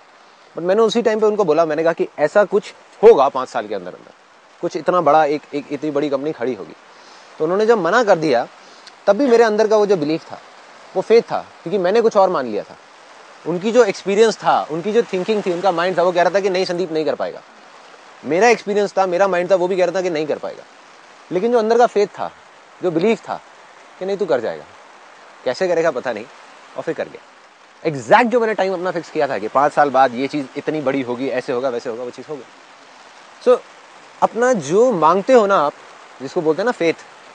बट मैंने उसी टाइम पे उनको बोला, मैंने कहा कि ऐसा कुछ होगा 5 साल के अंदर अंदर, कुछ इतना बड़ा एक इतनी बड़ी कंपनी खड़ी होगी। तो उन्होंने जब मना कर दिया तब भी मेरे अंदर का वो जो बिलीफ था, वो फेथ था, क्योंकि मैंने कुछ और मान लिया था। उनकी जो एक्सपीरियंस था, उनकी जो थिंकिंग थी, उनका माइंड था, वो कह रहा था कि नहीं संदीप नहीं कर पाएगा। मेरा एक्सपीरियंस था, मेरा माइंड था, वो भी कह रहा था कि नहीं कर पाएगा। लेकिन जो अंदर का फेथ था, जो बिलीफ था कि नहीं तू कर जाएगा, कैसे करेगा पता नहीं, और फिर कर गया। एग्जैक्ट जो मैंने टाइम अपना फिक्स किया था कि 5 साल बाद ये चीज़ इतनी बड़ी होगी, ऐसे होगा वैसे होगा, वो चीज़ हो गई। सो अपना जो मांगते हो ना आप, जिसको बोलते हैं ना फेथ,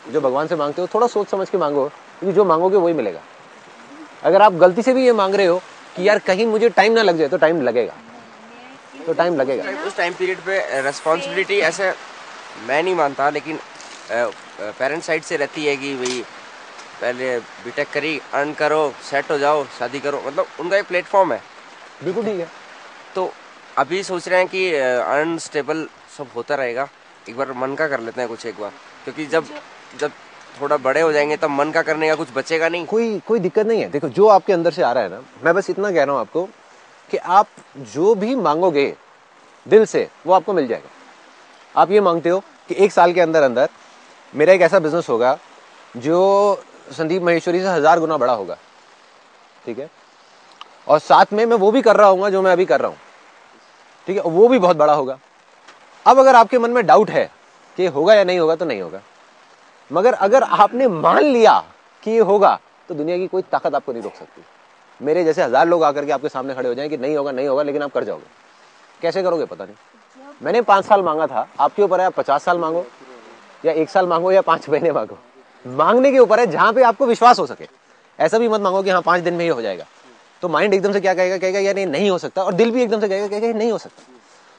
जो भगवान से मांगते हो, थोड़ा सोच समझ के मांगो, क्योंकि जो मांगोगे वही मिलेगा। अगर आप गलती से भी ये मांग रहे हो कि यार कहीं मुझे टाइम ना लग जाए, तो टाइम लगेगा, तो टाइम लगेगा। उस टाइम पीरियड पे रिस्पॉन्सिबिलिटी ऐसे मैं नहीं मानता, लेकिन पेरेंट्स साइड से रहती है कि भाई पहले बीटेक करी, अर्न करो, सेट हो जाओ, शादी करो, मतलब उनका एक प्लेटफॉर्म है। बिल्कुल ठीक है। तो अभी सोच रहे हैं कि अर्न स्टेबल सब होता रहेगा, एक बार मन का कर लेते हैं कुछ एक बार, क्योंकि जब थोड़ा बड़े हो जाएंगे तब मन का करने का कुछ बचेगा नहीं। कोई दिक्कत नहीं है। देखो जो आपके अंदर से आ रहा है ना, मैं बस इतना कह रहा हूँ आपको कि आप जो भी मांगोगे दिल से वो आपको मिल जाएगा। आप ये मांगते हो कि 1 साल के अंदर अंदर मेरा एक ऐसा बिजनेस होगा जो संदीप महेश्वरी से 1000 गुना बड़ा होगा, ठीक है, और साथ में मैं वो भी कर रहा हूँ जो मैं अभी कर रहा हूँ, ठीक है, वो भी बहुत बड़ा होगा। अब अगर आपके मन में डाउट है कि होगा या नहीं होगा, तो नहीं होगा। मगर अगर आपने मान लिया कि ये होगा, तो दुनिया की कोई ताकत आपको नहीं रोक सकती। मेरे जैसे 1000 लोग आकर के आपके सामने खड़े हो जाएं कि नहीं होगा नहीं होगा, लेकिन आप कर जाओगे। कैसे करोगे पता नहीं। मैंने 5 साल मांगा था, आपके ऊपर है, आप 50 साल मांगो या 1 साल मांगो या 5 महीने मांगो, मांगने के ऊपर है, जहां पे आपको विश्वास हो सके। ऐसा भी मत मांगो कि हाँ 5 दिन में ये हो जाएगा, तो माइंड एकदम से क्या कहेगा यार ये नहीं हो सकता, और दिल भी एकदम से कहेगा नहीं हो सकता।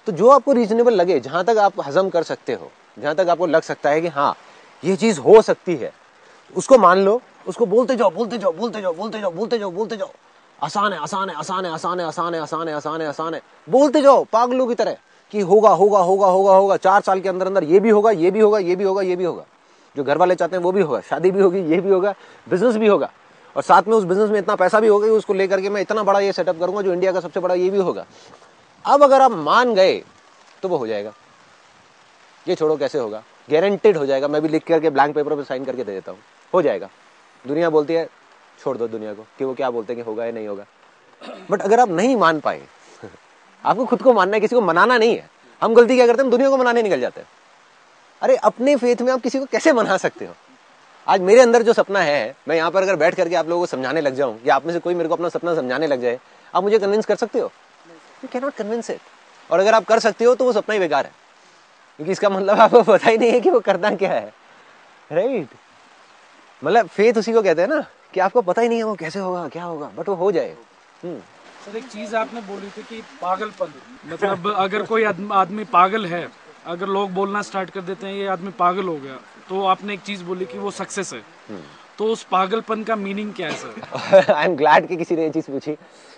तो जो आपको रीजनेबल लगे, जहां तक आप हजम कर सकते हो, जहां तक आपको लग सकता है कि हाँ ये चीज हो सकती है, उसको मान लो, उसको बोलते जाओ बोलते जाओ बोलते जाओ बोलते जाओ बोलते जाओ बोलते जाओ। आसान है आसान है आसान है आसान है आसान है आसान है आसान है आसान है, बोलते जाओ पागलों की तरह कि होगा होगा होगा होगा होगा। 4 साल के अंदर अंदर ये भी होगा, ये भी होगा, ये भी होगा, ये भी होगा। जो घर वाले चाहते हैं वो भी होगा, शादी भी होगी, ये भी होगा, बिजनेस भी होगा, और साथ में उस बिजनेस में इतना पैसा भी होगा कि उसको लेकर के मैं इतना बड़ा ये सेटअप करूंगा जो इंडिया का सबसे बड़ा ये भी होगा। अब अगर आप मान गए तो वो हो जाएगा। ये छोड़ो कैसे होगा, गारंटेड हो जाएगा। मैं भी लिख करके ब्लैंक पेपर पे साइन करके दे देता हूँ, हो जाएगा। दुनिया बोलती है छोड़ दो दुनिया को कि वो क्या बोलते हैं कि होगा या नहीं होगा। बट अगर आप नहीं मान पाए, आपको खुद को मानना है, किसी को मनाना नहीं है। हम गलती क्या करते हैं, हम दुनिया को मनाने निकल जाते हैं। अरे अपने फेथ में आप किसी को कैसे मना सकते हो। आज मेरे अंदर जो सपना है, मैं यहाँ पर अगर बैठ करके आप लोगों को समझाने लग जाऊं, या आप में से कोई मेरे को अपना सपना समझाने लग जाए, आप मुझे कन्विंस कर सकते हो? You can not convince it. और अगर आप कर सकते हो तो वो सपना ही बेकार है, क्योंकि इसका मतलब आपको पता ही नहीं है कि वो करना क्या है, राइट। मतलब फेथ उसी को कहते हैं ना कि आपको पता ही नहीं है वो कैसे होगा क्या होगा, बट वो हो जाए। सर एक चीज आपने बोली थी कि पागलपन, मतलब अगर कोई आदमी पागल है, अगर लोग बोलना स्टार्ट कर देते हैं ये आदमी पागल हो गया, तो आपने एक चीज बोली कि वो सक्सेस है। तो उस पागलपन का मीनिंग क्या है सर? आई एम ग्लैड कि किसी ने ये चीज पूछी,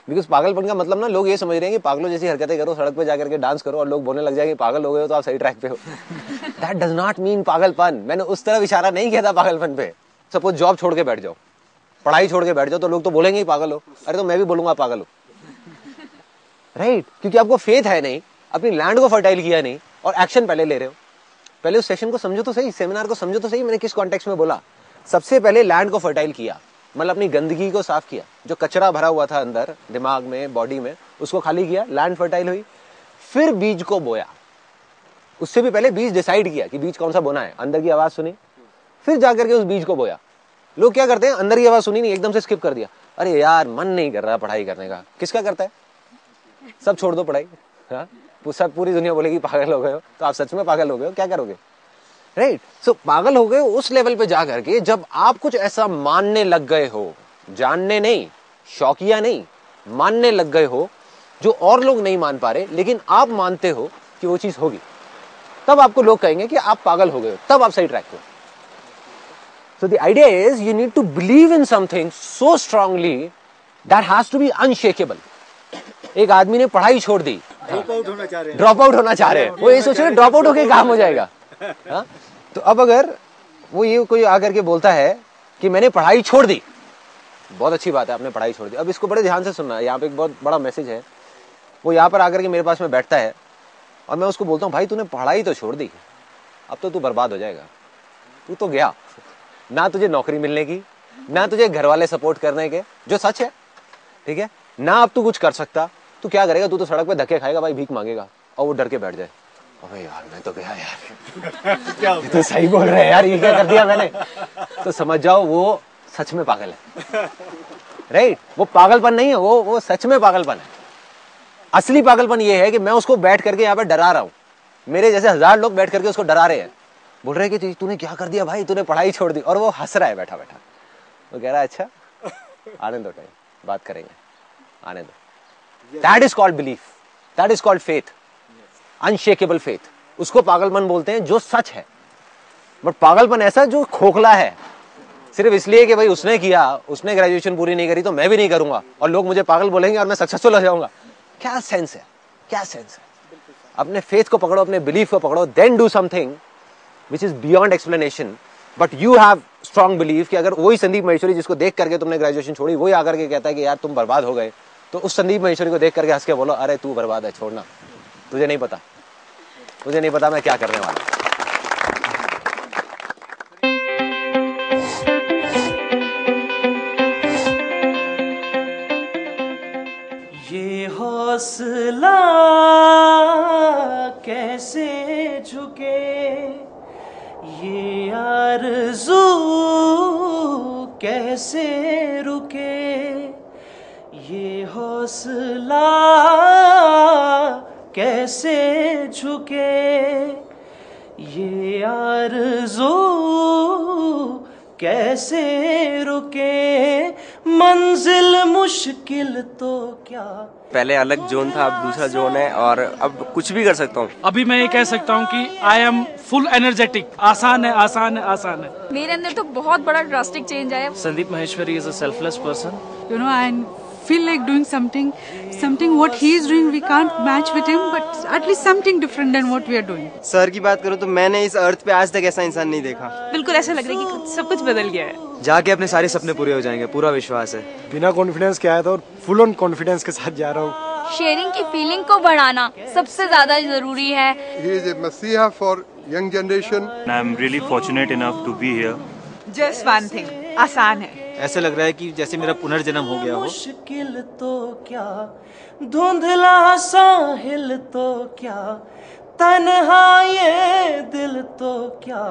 बिकॉज पागलपन का मतलब ना लोग ये समझ रहे हैं कि पागलों जैसी हरकतें करो, सड़क पे जाकर के डांस करो और लोग बोलने लग जाएंगे पागल हो गए हो तो आप सही ट्रैक पे हो। दैट डज नॉट मीन पागलपन। मैंने उस तरफ इशारा नहीं किया था पागलपन पे। सपोज जॉब छोड़ के बैठ जाओ, पढ़ाई छोड़ के बैठ जाओ, तो लोग तो बोलेंगे ही पागल हो। अरे तो मैं भी बोलूंगा पागल हो, राइट, क्योंकि आपको फेथ है नहीं, अपनी लैंड को फर्टाइल किया नहीं, और एक्शन पहले ले रहे हो। पहले उस सेशन को समझो तो सही, सेमिनार को समझो तो सही, मैंने किस कॉन्टेक्स्ट में बोला। सबसे पहले लैंड को फर्टाइल किया, मतलब अपनी गंदगी को साफ किया, जो कचरा भरा हुआ था अंदर दिमाग में बॉडी में, उसको खाली किया, लैंड फर्टाइल हुई। फिर बीज को बोया। उससे भी पहले बीज डिसाइड किया कि बीज कौन सा बोना है, अंदर की आवाज सुनी, फिर जाकर के उस बीज को बोया। लोग क्या करते हैं, अंदर की आवाज सुनी नहीं, एकदम से स्किप कर दिया। अरे यार मन नहीं कर रहा पढ़ाई करने का। किसका करता है? सब छोड़ दो पढ़ाई। हाँ, सब पूरी दुनिया बोलेगी पागल हो गए हो, तो आप सच में पागल हो गए हो, क्या करोगे, राइट। सो पागल हो गए उस लेवल पे जा करके जब आप कुछ ऐसा मानने लग गए हो, जानने नहीं, शौकिया नहीं, मानने लग गए हो जो और लोग नहीं मान पा रहे, लेकिन आप मानते हो कि वो चीज होगी। तब आपको लोग कहेंगे कि आप पागल हो गए हो, तब आप सही ट्रैक पे हो। So the idea is you need to believe in something so strongly that has to be unshakable. एक आदमी ने पढ़ाई छोड़ दी, ड्रॉप आउट होना चाह रहे हैं, वो ये सोच रहे ड्रॉप आउट होके काम हो जाएगा। हाँ? तो अब अगर वो ये कोई आकर के बोलता है कि मैंने पढ़ाई छोड़ दी, बहुत अच्छी बात है, आपने पढ़ाई छोड़ दी। अब इसको बड़े ध्यान से सुनना है, यहाँ पे एक बहुत बड़ा मैसेज है। वो यहाँ पर आकर के मेरे पास में बैठता है और मैं उसको बोलता हूँ भाई तूने पढ़ाई तो छोड़ दी, अब तो तू बर्बाद हो जाएगा, तू तो गया, ना तुझे नौकरी मिलने की, ना तुझे घर वाले सपोर्ट करने के, जो सच है, ठीक है, ना अब तू कुछ कर सकता, तू क्या करेगा, तू तो सड़क पे धक्के खाएगा भाई, भीख मांगेगा। और वो डर के बैठ जाए, अबे यार मैं तो गया यार, ये तो सही बोल रहे हैं यार, ये क्या कर दिया मैंने, तो समझ जाओ वो सच में पागल है। राइट, वो पागलपन नहीं है, वो सच में पागलपन है। असली पागलपन ये है कि मैं उसको बैठ करके यहाँ पे डरा रहा हूँ, मेरे जैसे 1000 लोग बैठ करके उसको डरा रहे हैं, बोल रहे हैं कि तूने क्या कर दिया भाई, तूने पढ़ाई छोड़ दी, और वो हंस रहा है बैठा बैठा। वो कह रहा है अच्छा आने दो, टाइम बात करेंगे, आने दो। That is called belief, that is called faith, unshakeable faith. उसको पागलपन बोलते हैं जो सच है। बट पागलपन ऐसा जो खोखला है, सिर्फ इसलिए कि भाई उसने किया, उसने ग्रेजुएशन पूरी नहीं करी तो मैं भी नहीं करूंगा और लोग मुझे पागल बोलेंगे और मैं सक्सेसफुल हो जाऊंगा। क्या सेंस है, क्या सेंस है? अपने फेथ को पकड़ो, अपने बिलीफ को पकड़ो, then do something which is beyond explanation. But you have strong belief कि अगर वही संदीप महेश्वरी जिसको देख करके तुमने ग्रेजुएशन छोड़ी, वही आकर के कहता है कि यार तुम बर्बाद हो गए, तो उस संदीप महेश्वरी को देख करके हंस के बोलो अरे तू बर्बाद है, छोड़ना, तुझे नहीं पता, मुझे नहीं पता मैं क्या करने वाला। ये हौसला कैसे झुके, ये आरज़ू कैसे रुके, ये हौसला कैसे झुके, ये आरज़ू कैसे रुके, मंजिल मुश्किल तो क्या। पहले अलग जोन था, अब दूसरा जोन है और अब कुछ भी कर सकता हूँ। अभी मैं ये कह सकता हूँ कि आई एम फुल एनर्जेटिक। आसान है, आसान है, आसान है। मेरे अंदर तो बहुत बड़ा ड्रास्टिक चेंज आया। Sandeep Maheshwari is a selfless person. You know, I feel like doing something what he is doing we can't match with him, but at least something different than what we are doing. Sir की बात करूँ तो मैंने इस अर्थ पे आज तक ऐसा इंसान नहीं देखा। बिल्कुल ऐसा लग रहा है कि सब कुछ बदल गया है। जाके अपने सारे सपने पूरे हो जाएंगे, पूरा विश्वास है। बिना कॉन्फिडेंस के आया था और फुल ऑन कॉन्फिडेंस के साथ जा रहा हूँ। शेयरिंग की फीलिंग को बढ़ाना सबसे ज्यादा जरूरी है। He is a messiah for young generation. I am really fortunate enough to be here. Just one thing, आसान है। ऐसा लग रहा है कि जैसे मेरा पुनर्जन्म हो गया हो। मुश्किल तो क्या, धुंधला साहिल तो क्या, तन्हा ये दिल तो क्या,